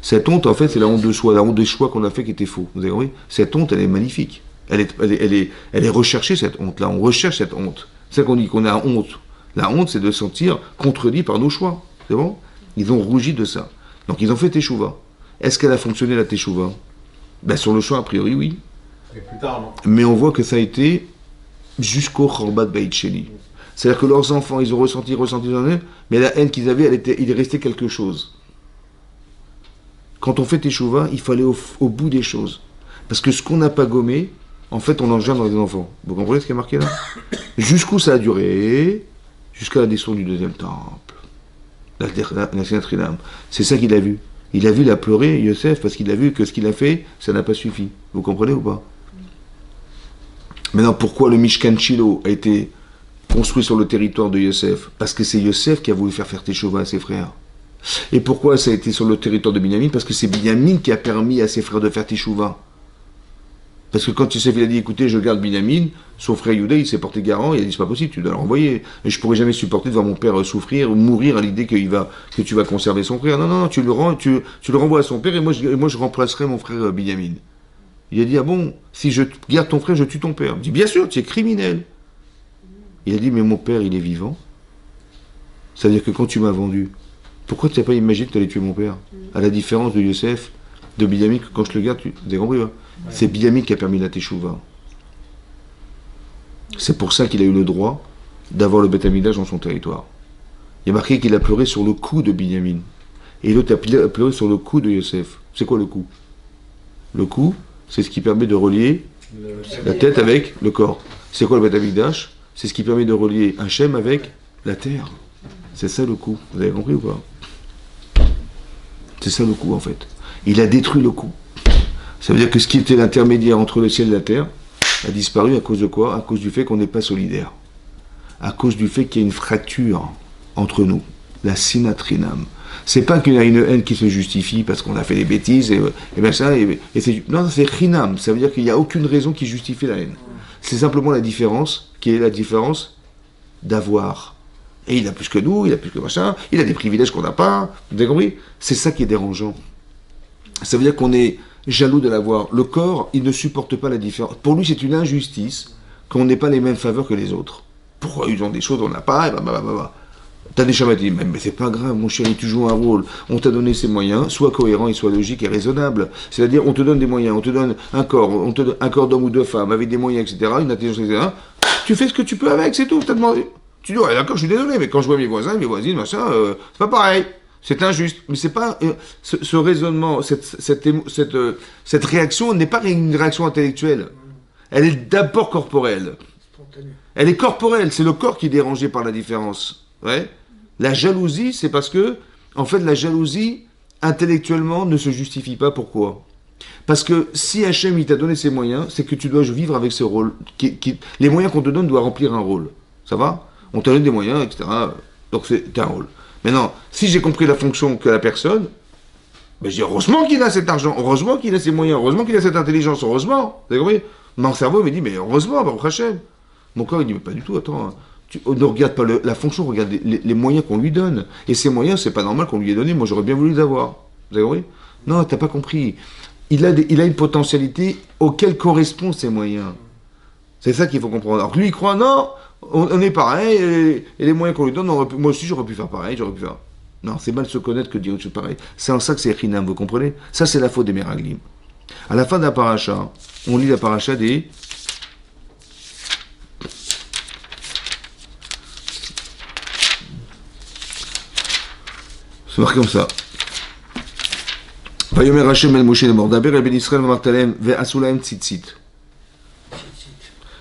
A: Cette honte, en fait, c'est la honte de soi, la honte des choix qu'on a fait qui était faux. Vous avez compris? Cette honte, elle est magnifique. Elle est recherchée, cette honte-là. On recherche cette honte. C'est ça qu'on dit qu'on a honte. La honte, c'est de se sentir contredit par nos choix. C'est bon? Ils ont rougi de ça. Donc, ils ont fait teshuva. Est-ce qu'elle a fonctionné, la teshuva? Ben, sur le choix, a priori, oui.
C: Et plus tard, non.
A: Mais on voit que ça a été jusqu'au Chorbat Beit Sheni. C'est-à-dire que leurs enfants, ils ont ressenti, mais la haine qu'ils avaient, il est resté quelque chose. Quand on fait teshuva, il faut aller au bout des choses. Parce que ce qu'on n'a pas gommé, en fait, on engendre dans les enfants. Vous comprenez ce qui est marqué là? Jusqu'où ça a duré? Jusqu'à la destruction du deuxième temple. La Sinatrinam. C'est ça qu'il a vu. Il a vu la pleurer, Yosef, parce qu'il a vu que ce qu'il a fait, ça n'a pas suffi. Vous comprenez ou pas? Maintenant, pourquoi le Mishkan Shiloh a été construit sur le territoire de Yosef? Parce que c'est Yosef qui a voulu faire teshuva à ses frères. Et pourquoi ça a été sur le territoire de Binyamin? Parce que c'est Binyamin qui a permis à ses frères de faire teshuva. Parce que quand Yosef il a dit, écoutez, je garde Binyamin, son frère Yehuda, il s'est porté garant, il a dit, c'est pas possible, tu dois le renvoyer. Et je pourrais jamais supporter de voir mon père souffrir ou mourir à l'idée que tu vas conserver son frère. Non, tu le renvoies à son père et moi je remplacerai mon frère Binyamin. Il a dit, ah bon, si je garde ton frère, je tue ton père. Il dit, bien sûr, tu es criminel. Il a dit, mais mon père, il est vivant. C'est-à-dire que quand tu m'as vendu, pourquoi tu n'as pas imaginé que tu allais tuer mon père? À la différence de Yosef, de Binyamin, que quand je le garde, tu as compris, hein? C'est Binyamin qui a permis la teshuva. C'est pour ça qu'il a eu le droit d'avoir le Beth Amikdash dans son territoire. Il y a marqué qu'il a pleuré sur le cou de Binyamin. Et l'autre a pleuré sur le cou de Yosef. C'est quoi le cou? Le cou, c'est ce qui permet de relier la tête avec le corps. C'est quoi le Beth Amikdash? C'est ce qui permet de relier Hachem avec la terre. C'est ça le cou. Vous avez compris ou pas? C'est ça le cou en fait. Il a détruit le cou. Ça veut dire que ce qui était l'intermédiaire entre le ciel et la terre a disparu à cause de quoi? À cause du fait qu'on n'est pas solidaire. À cause du fait qu'il y a une fracture entre nous. La sinatrinam. C'est pas qu'il y a une haine qui se justifie parce qu'on a fait des bêtises et bien ça. Non, c'est chinam. Ça veut dire qu'il n'y a aucune raison qui justifie la haine. C'est simplement la différence, qui est la différence d'avoir. Et il a plus que nous, il a plus que machin, il a des privilèges qu'on n'a pas. Vous avez compris? C'est ça qui est dérangeant. Ça veut dire qu'on est jaloux de l'avoir. Le corps, il ne supporte pas la différence. Pour lui, c'est une injustice qu'on n'ait pas les mêmes faveurs que les autres. Pourquoi ils ont des choses, on n'a pas, et bah. T'as des schémas, tu dis, mais c'est pas grave, mon chéri, tu joues un rôle, on t'a donné ces moyens, sois cohérent et sois logique et raisonnable. C'est-à-dire, on te donne des moyens, on te donne un corps, on te donne un corps d'homme ou de femme, avec des moyens, etc., une intelligence, etc. Tu fais ce que tu peux avec, c'est tout, t'as demandé. Tu dis, ouais, d'accord, je suis désolé, mais quand je vois mes voisins, mes voisines, machin, c'est pas pareil. C'est injuste. Mais c'est pas, ce raisonnement, cette réaction n'est pas une réaction intellectuelle. Elle est d'abord corporelle.
C: Spontané.
A: Elle est corporelle, c'est le corps qui est dérangé par la différence. Ouais. La jalousie, c'est parce que, en fait, la jalousie, intellectuellement, ne se justifie pas. Pourquoi ? Parce que si Hachem, il t'a donné ses moyens, c'est que tu dois vivre avec ce rôle. Les moyens qu'on te donne doivent remplir un rôle. Ça va ? On te donne des moyens, etc. Donc c'est un rôle. Maintenant, si j'ai compris la fonction que la personne, ben je dis heureusement qu'il a cet argent, heureusement qu'il a ces moyens, heureusement qu'il a cette intelligence, heureusement. Vous avez compris ? Mon cerveau me dit, mais heureusement, Baruch Hachem. Mon corps, il dit, mais pas du tout, attends. On ne regarde pas la fonction, on regarde les moyens qu'on lui donne. Et ces moyens, c'est pas normal qu'on lui ait donné. Moi, j'aurais bien voulu les avoir. Vous avez compris ? Non, t'as pas compris. Il a une potentialité auquel correspondent ces moyens. C'est ça qu'il faut comprendre. Alors que lui, il croit, non, on est pareil, et les moyens qu'on lui donne, moi aussi, j'aurais pu faire pareil, j'aurais pu faire. Non, c'est mal se connaître que de dire autre chose pareil. C'est en ça que c'est Chinam, vous comprenez ? Ça, c'est la faute des Meraglim. À la fin d'un paracha, on lit la paracha des... C'est marqué comme ça. Vayomer Hashem el Moshe lemor daber el ben Israël v'martalem ve'asulaim tzitzit.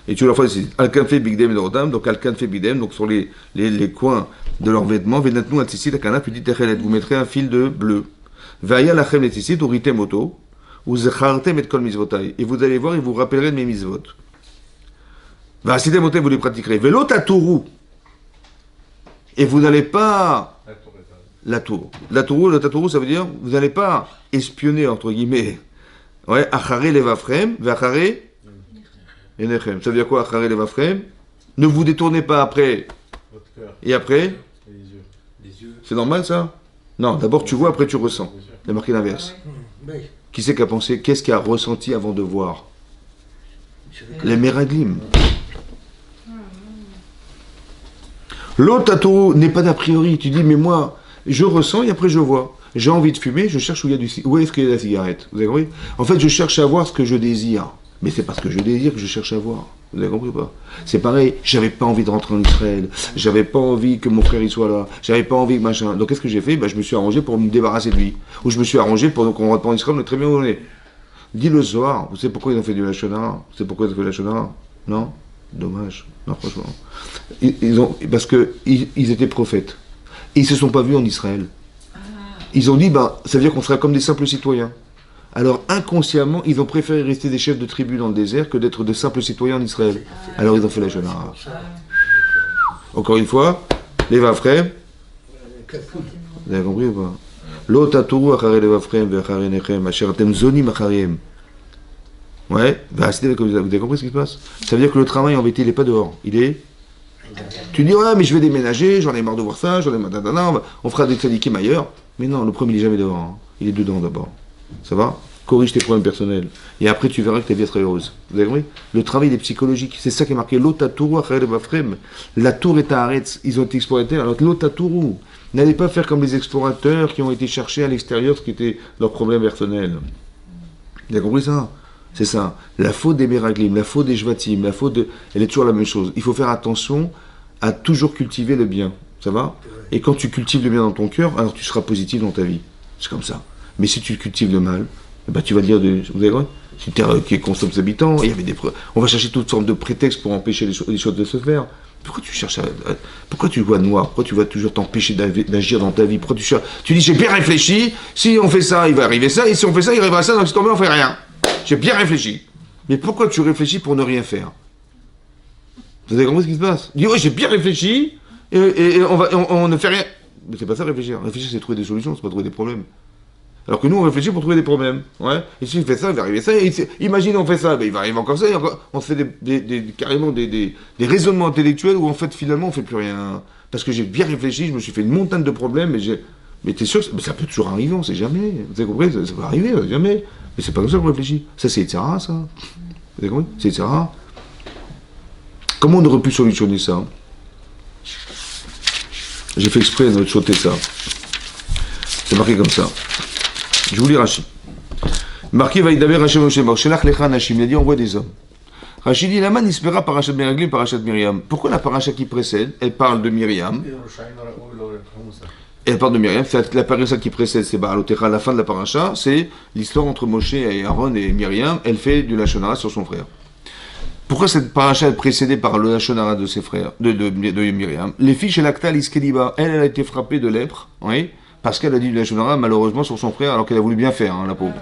A: Et tu leur fais ici al-kanfé bigdem l'ordam, donc al-kanfé bigdem, donc sur les coins de leurs vêtements, ve'natnu al-tzitzit akana puis dit techelet, vous mettrez un fil de bleu. Ve'aya lachem le tzitzit uritem oto, ou zechartem et kol mizvotai. Et vous allez voir, et vous rappellerez de mes mizvot. Ve'asitem otem, vous les pratiquerez. Ve'lo taturu. Et vous n'allez pas... La tour. Le tatourou, ça veut dire, vous n'allez pas espionner, entre guillemets. Ouais, achare levafrem, ve'achare enechem. Ça veut dire quoi, achare levafrem ? Ne vous détournez pas après. Et après ?
C: Les yeux.
A: C'est normal, ça ? Non, d'abord tu vois, après tu ressens. Il y a marqué l'inverse.
C: Oui.
A: Qui c'est qui a pensé ? Qu'est-ce qui a ressenti avant de voir ? Les Meraglim. L'autre tatourou n'est pas d'a priori. Tu dis, mais moi... Je ressens et après je vois. J'ai envie de fumer, je cherche où est-ce qu'il y a la cigarette. Vous avez compris ? En fait, je cherche à voir ce que je désire. Mais c'est parce que je désire que je cherche à voir. Vous avez compris ou pas ? C'est pareil, j'avais pas envie de rentrer en Israël. J'avais pas envie que mon frère y soit là. J'avais pas envie que machin. Donc qu'est-ce que j'ai fait ? Je me suis arrangé pour me débarrasser de lui. Ou je me suis arrangé pour qu'on rentre pas en Israël, on est très bien où on est. Dis le soir, vous savez pourquoi ils ont fait du Lachonara ? Vous savez pourquoi ils ont fait du Lachonara ? Non ? Dommage. Non, franchement. Parce qu'ils étaient prophètes. Et ils ne se sont pas vus en Israël. Ils ont dit, ça veut dire qu'on sera comme des simples citoyens. Alors inconsciemment, ils ont préféré rester des chefs de tribu dans le désert que d'être de simples citoyens en Israël. Alors ils ont fait la Shonara. Encore une fois, les Vafrem, vous avez compris ou pas ? Lo taturu achare les Vafrem ve'achare nechem asher atem zonim achariem. Ouais, vous avez compris ce qui se passe ? Ça veut dire que le travail en vérité, il n'est pas dehors, il est... Tu dis, ouais, mais je vais déménager, j'en ai marre de voir ça, on fera des tzadikim ailleurs. Mais non, le premier, il n'est jamais dehors. Hein. Il est dedans d'abord. Ça va ? Corrige tes problèmes personnels. Et après, tu verras que ta vie sera heureuse. Vous avez compris ? Le travail, il est psychologique. C'est ça qui est marqué. L'otatouru, la tour est à Haaretz. Ils ont été exploratés. Alors, l'otatouru. N'allez pas faire comme les explorateurs qui ont été cherchés à l'extérieur ce qui était leur problème personnel. Vous avez compris ça ? C'est ça. La faute des Meraglim, la faute des Jvatim, elle est toujours la même chose. Il faut faire attention à toujours cultiver le bien. Ça va ? Et quand tu cultives le bien dans ton cœur, alors tu seras positif dans ta vie. C'est comme ça. Mais si tu cultives le mal, tu vas dire, vous avez compris ? Si tu qui consomme ses habitants, il y avait on va chercher toutes sortes de prétextes pour empêcher les choses de se faire. Pourquoi tu cherches pourquoi tu vois noir ? Pourquoi tu vas toujours t'empêcher d'agir dans ta vie ? Pourquoi tu dis, j'ai bien réfléchi, si on fait ça, il va arriver ça, et si on fait ça, il arrivera ça, donc si on fait rien. J'ai bien réfléchi. Mais pourquoi tu réfléchis pour ne rien faire ? Vous avez compris ce qui se passe ? Dis, oui, j'ai bien réfléchi, et on ne fait rien. Mais c'est pas ça réfléchir. Réfléchir, c'est trouver des solutions, c'est pas trouver des problèmes. Alors que nous, on réfléchit pour trouver des problèmes. Ouais. Et si il fait ça, il va arriver ça. Imagine, on fait ça, il va arriver encore ça. Et encore, on se fait carrément des raisonnements intellectuels où en fait, finalement, on fait plus rien. Parce que j'ai bien réfléchi, je me suis fait une montagne de problèmes, mais t'es sûr que ça peut toujours arriver, on sait jamais. Vous avez compris ? Ça peut arriver, jamais. Mais c'est pas comme ça qu'on réfléchit. Ça, c'est Etzara, ça. Vous avez compris ? C'est Etzara. Comment on aurait pu solutionner ça? J'ai fait exprès de sauter ça. C'est marqué comme ça. Je vous lis Rashi. Marqué Vaïdaber Hashem Moshe Shelach Lecha Anashim. Il a dit envoie des hommes. Rashi dit Laman Ispera Parashat Meraglim Parashat Myriam. Pourquoi la paracha qui précède, elle parle de Myriam? Elle parle de Myriam. La paracha qui précède, c'est Baalotecha. La fin de la paracha, c'est l'histoire entre Moshe et Aaron et Myriam. Elle fait du Lashon Hara sur son frère. Pourquoi cette paracha est précédée par le Lashon Hara de ses frères, de Myriam? Les filles chez Lactal Iskeliba, elle a été frappée de lèpre, oui, parce qu'elle a dit du Lashon Hara malheureusement sur son frère, alors qu'elle a voulu bien faire, hein, la pauvre.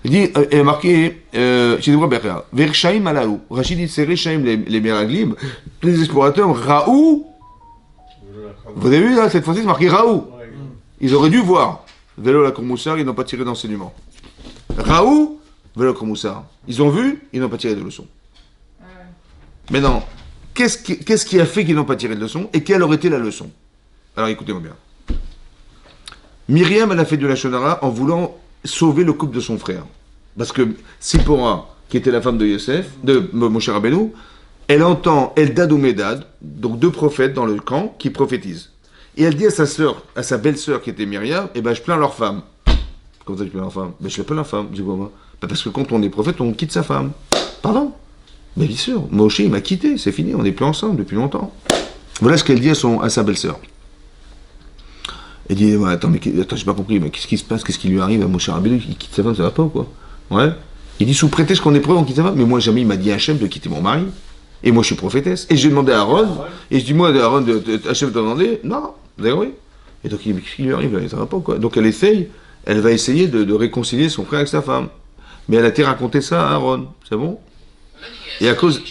A: Il dit, elle a marqué, chez les voix Berra, Vershaim Alaou. Rachid dit, c'est Reshaim, les Meraglim, les explorateurs, Raou. Vous avez vu, là, cette fois-ci, c'est marqué Raou. Ils auraient dû voir. Vélo la Kourmoussar, ils n'ont pas tiré d'enseignement. Raou, Vélo Kourmoussar. Ils ont vu, ils n'ont pas tiré de leçon. Mais non, qu'est-ce qui a fait qu'ils n'ont pas tiré de leçon et quelle aurait été la leçon? Alors écoutez-moi bien. Myriam, elle a fait de la Lashon Hara en voulant sauver le couple de son frère. Parce que Sipora, qui était la femme de Yosef, de Moshe Rabbeinu, elle entend Eldad ou Medad, donc deux prophètes dans le camp qui prophétisent. Et elle dit à sa sœur, à sa belle-sœur qui était Myriam, eh ben je plains leur femme. Comment ça je plains leur femme? Ben je la plains leur femme. Je dis quoi moi? Ben, parce que quand on est prophète, on quitte sa femme. Pardon? Mais bien sûr, Moshe il m'a quitté, c'est fini, on n'est plus ensemble depuis longtemps. Voilà ce qu'elle dit à sa belle-sœur. Elle dit, ouais, attends, j'ai pas compris, mais qu'est-ce qui se passe, qu'est-ce qui lui arrive à Moshe Rabbeinu, il quitte sa femme, ça va pas ou quoi? Ouais. Il dit, sous prétexte qu'on est preuve, on quitte sa femme, mais moi jamais il m'a dit à Hachem de quitter mon mari, et moi je suis prophétesse. Et j'ai demandé à Aaron, et je dis, moi, Aaron, Hachem t'a demandé, non, vous avez compris? Et donc, qu'est-ce qui lui arrive, là, ça va pas ou quoi? Donc elle va essayer de réconcilier son frère avec sa femme. Mais elle a été raconter ça à Aaron, c'est bon? Et à cause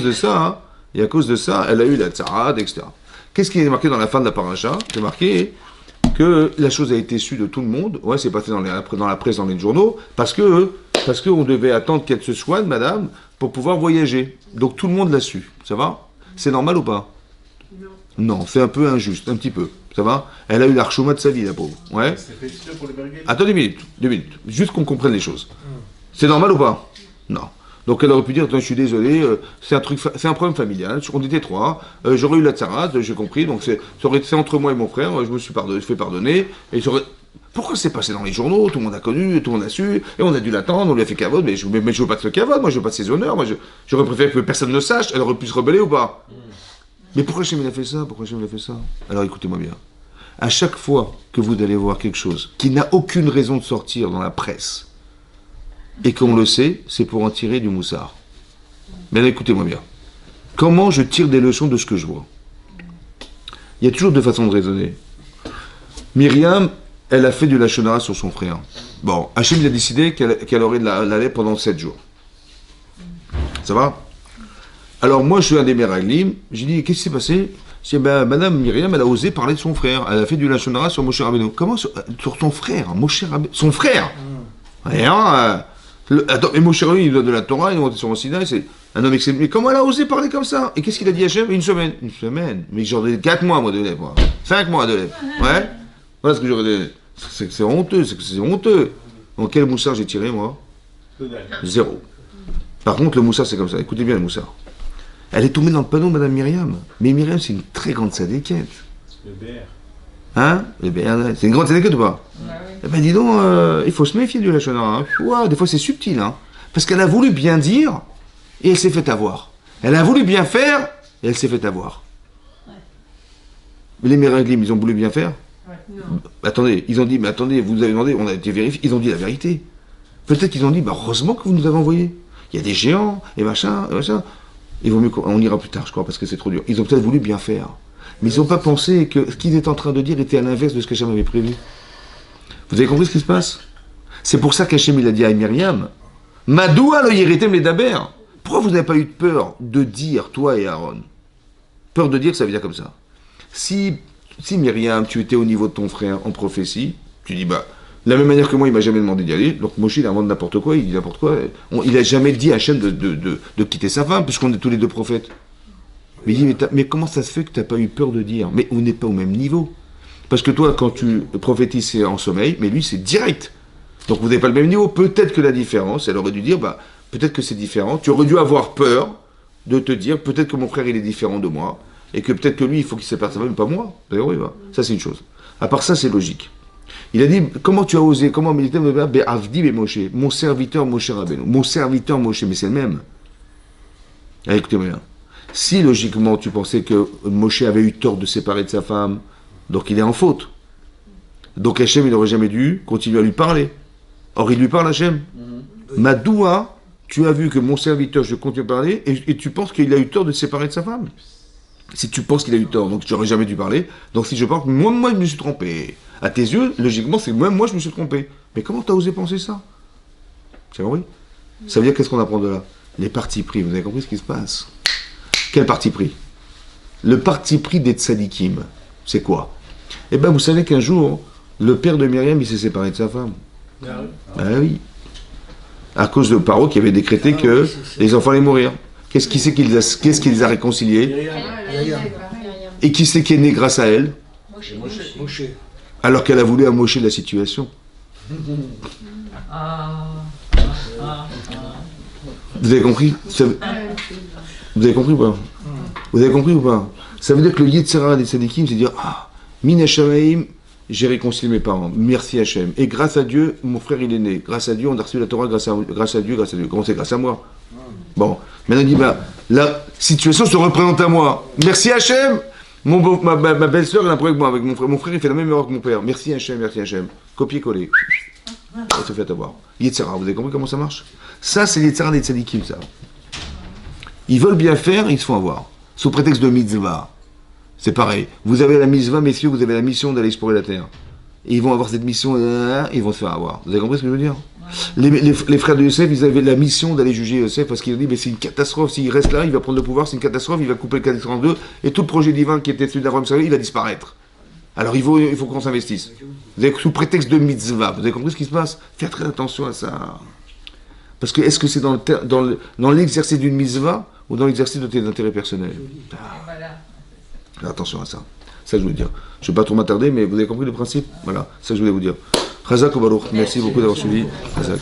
A: de ça, elle a eu la tsarade, etc. Qu'est-ce qui est marqué dans la fin de la paracha? C'est marqué que la chose a été sue de tout le monde. Ouais, c'est passé dans la presse, dans les journaux, parce qu'on devait attendre qu'elle se soigne, madame, pour pouvoir voyager. Donc tout le monde l'a su. Ça va? C'est normal ou pas? Non, c'est un peu injuste, un petit peu. Ça va? Elle a eu l'archouma de sa vie, la pauvre. Ouais. Attends 2 minutes. Juste qu'on comprenne les choses. C'est normal ou pas? Non. Donc elle aurait pu dire, attends, je suis désolé, c'est un problème familial, on était 3, j'aurais eu la tsarade, j'ai compris, donc c'est entre moi et mon frère, je me suis fait pardonner, et pourquoi c'est passé dans les journaux, tout le monde a connu, tout le monde a su, et on a dû l'attendre, on lui a fait cavode, mais je veux pas de ce cavode, moi je veux pas de ses honneurs, moi j'aurais préféré que personne ne sache, elle aurait pu se rebeller ou pas? Mais pourquoi Hachem a fait ça? Alors écoutez-moi bien, à chaque fois que vous allez voir quelque chose qui n'a aucune raison de sortir dans la presse, et qu'on le sait, c'est pour en tirer du moussard. Mais là, écoutez-moi bien. Comment je tire des leçons de ce que je vois? Il y a toujours deux façons de raisonner. Myriam, elle a fait du Lashon Hara sur son frère. Bon, Hachem il a décidé qu'elle aurait de la lèpre pendant 7 jours. Ça va? Alors moi, je suis un des Meraglim, j'ai dit, qu'est-ce qui s'est passé? J'ai dit, ben, madame Myriam, elle a osé parler de son frère. Elle a fait du Lashon Hara sur Moshe Rabbeinu. Comment sur son frère? Moshe Rabbeinu, son frère? Rien. Attends, mais Moshe Rabbeinu, il donne de la Torah, il est monté sur le Sinaï, c'est un homme exceptionnel. Mais comment elle a osé parler comme ça? Et qu'est-ce qu'il a dit à Hachem? Une semaine. Mais j'en ai 4 mois, moi, de lèvres. 5 mois de lèvres. Ouais? Voilà ce que j'aurais dit. C'est honteux, c'est honteux. Donc, quel moussard j'ai tiré, moi? 0. Par contre, le moussard, c'est comme ça. Écoutez bien le moussard. Elle est tombée dans le panneau, madame Myriam. Mais Myriam, c'est une très grande sadéquette.
C: Le BR.
A: Hein? Le BR, c'est une grande sadéquette ou pas? Eh ben dis donc, il faut se méfier du Lashon Hara. Des fois c'est subtil, hein. Parce qu'elle a voulu bien dire et elle s'est fait avoir. Elle a voulu bien faire et elle s'est fait avoir. Ouais. Mais les Meraglim, ils ont voulu bien faire? Ouais. Attendez, ils ont dit, mais attendez, vous nous avez demandé, on a été vérifié, ils ont dit la vérité. Peut-être qu'ils ont dit, bah heureusement que vous nous avez envoyé. Il y a des géants et machin, et machin. Il vaut mieux qu'on ira plus tard, je crois, parce que c'est trop dur. Ils ont peut-être voulu bien faire. Mais ils n'ont pas pensé que ce qu'ils étaient en train de dire était à l'inverse de ce que Hachem avait prévu. Vous avez compris ce qui se passe? C'est pour ça qu'Hachem il a dit à Myriam, Madoua lo yiritem les daber. Pourquoi vous n'avez pas eu peur de dire, toi et Aaron? Peur de dire, ça veut dire comme ça. Si Myriam, tu étais au niveau de ton frère en prophétie, tu dis, bah, de la même manière que moi, il m'a jamais demandé d'y aller, donc Moshe, il invente n'importe quoi, il dit n'importe quoi. Il a jamais dit à Hachem de quitter sa femme, puisqu'on est tous les deux prophètes. Mais il dit, mais comment ça se fait que tu n'as pas eu peur de dire? Mais on n'est pas au même niveau. Parce que toi, quand tu prophétises, c'est en sommeil, mais lui, c'est direct. Donc, vous n'avez pas le même niveau. Peut-être que la différence, elle aurait dû dire, bah, peut-être que c'est différent. Tu aurais dû avoir peur de te dire peut-être que mon frère il est différent de moi et que peut-être que lui il faut qu'il se sépare de sa femme, mais pas moi. D'ailleurs, oui, va. Ça c'est une chose. À part ça, c'est logique. Il a dit comment tu as osé, comment militer Avdi et Moshe, mon serviteur Moshe Rabbeinu, mon serviteur Moshe, mais c'est le même. Ah, écoutez-moi bien. Si logiquement tu pensais que Moshe avait eu tort de séparer de sa femme, donc il est en faute. Donc Hachem il n'aurait jamais dû continuer à lui parler. Or il lui parle Hachem. Madoua, tu as vu que mon serviteur, je continue à parler, et tu penses qu'il a eu tort de se séparer de sa femme. Si tu penses qu'il a eu tort, donc tu n'aurais jamais dû parler. Donc si je pense que moi je me suis trompé. À tes yeux, logiquement, c'est moi je me suis trompé. Mais comment tu as osé penser ça? C'est vrai? Ça veut dire qu'est-ce qu'on apprend de là? Les partis pris, vous avez compris ce qui se passe? Quel parti pris? Le parti pris des tzadikim, c'est quoi? Eh bien, vous savez qu'un jour, le père de Myriam, il s'est séparé de sa femme. Ah oui. À cause de Paro qui avait décrété que les enfants allaient mourir. Qu'est-ce qui les a réconciliés? Et qui c'est qui est né grâce à elle?
C: Moshe.
A: Alors qu'elle a voulu amocher la situation. Vous avez compris? Vous avez compris ou pas? Vous avez compris ou pas? Ça veut dire que le Yetzirah des Tzadikim, c'est dire Min Hashamaim, j'ai réconcilié mes parents. Merci Hachem. Et grâce à Dieu, mon frère il est né. Grâce à Dieu, on a reçu la Torah grâce à Dieu. Comment c'est grâce à moi? Bon. Maintenant il dit la situation se représente à moi. Merci Hachem. Ma belle-sœur elle a un problème avec moi. Avec mon frère il fait la même erreur que mon père. Merci Hachem, merci Hachem. Copier-coller. Ça se fait avoir. Yetzirah, vous avez compris comment ça marche? Ça c'est Yetzirah des Tzadikim, ça. Ils veulent bien faire, ils se font avoir. Sous prétexte de mitzvah. C'est pareil. Vous avez la mitzvah, messieurs, vous avez la mission d'aller explorer la terre. Et ils vont avoir cette mission, ils vont se faire avoir. Vous avez compris ce que je veux dire? Les frères de Yosef, ils avaient la mission d'aller juger Yosef parce qu'ils ont dit, mais c'est une catastrophe. S'il reste là, il va prendre le pouvoir, c'est une catastrophe, il va couper le 42 et tout le projet divin qui était celui d'Abraham, il va disparaître. Alors il faut qu'on s'investisse. Vous avez, sous prétexte de mitzvah, vous avez compris ce qui se passe? Faites très attention à ça. Parce que est-ce que c'est dans l'exercice d'une mitzvah ou dans l'exercice de tes intérêts personnels? Attention à ça. Ça je voulais dire. Je ne vais pas trop m'attarder, mais vous avez compris le principe? Voilà, ça je voulais vous dire. Chazak ou Baruch, merci beaucoup d'avoir suivi. Chazak.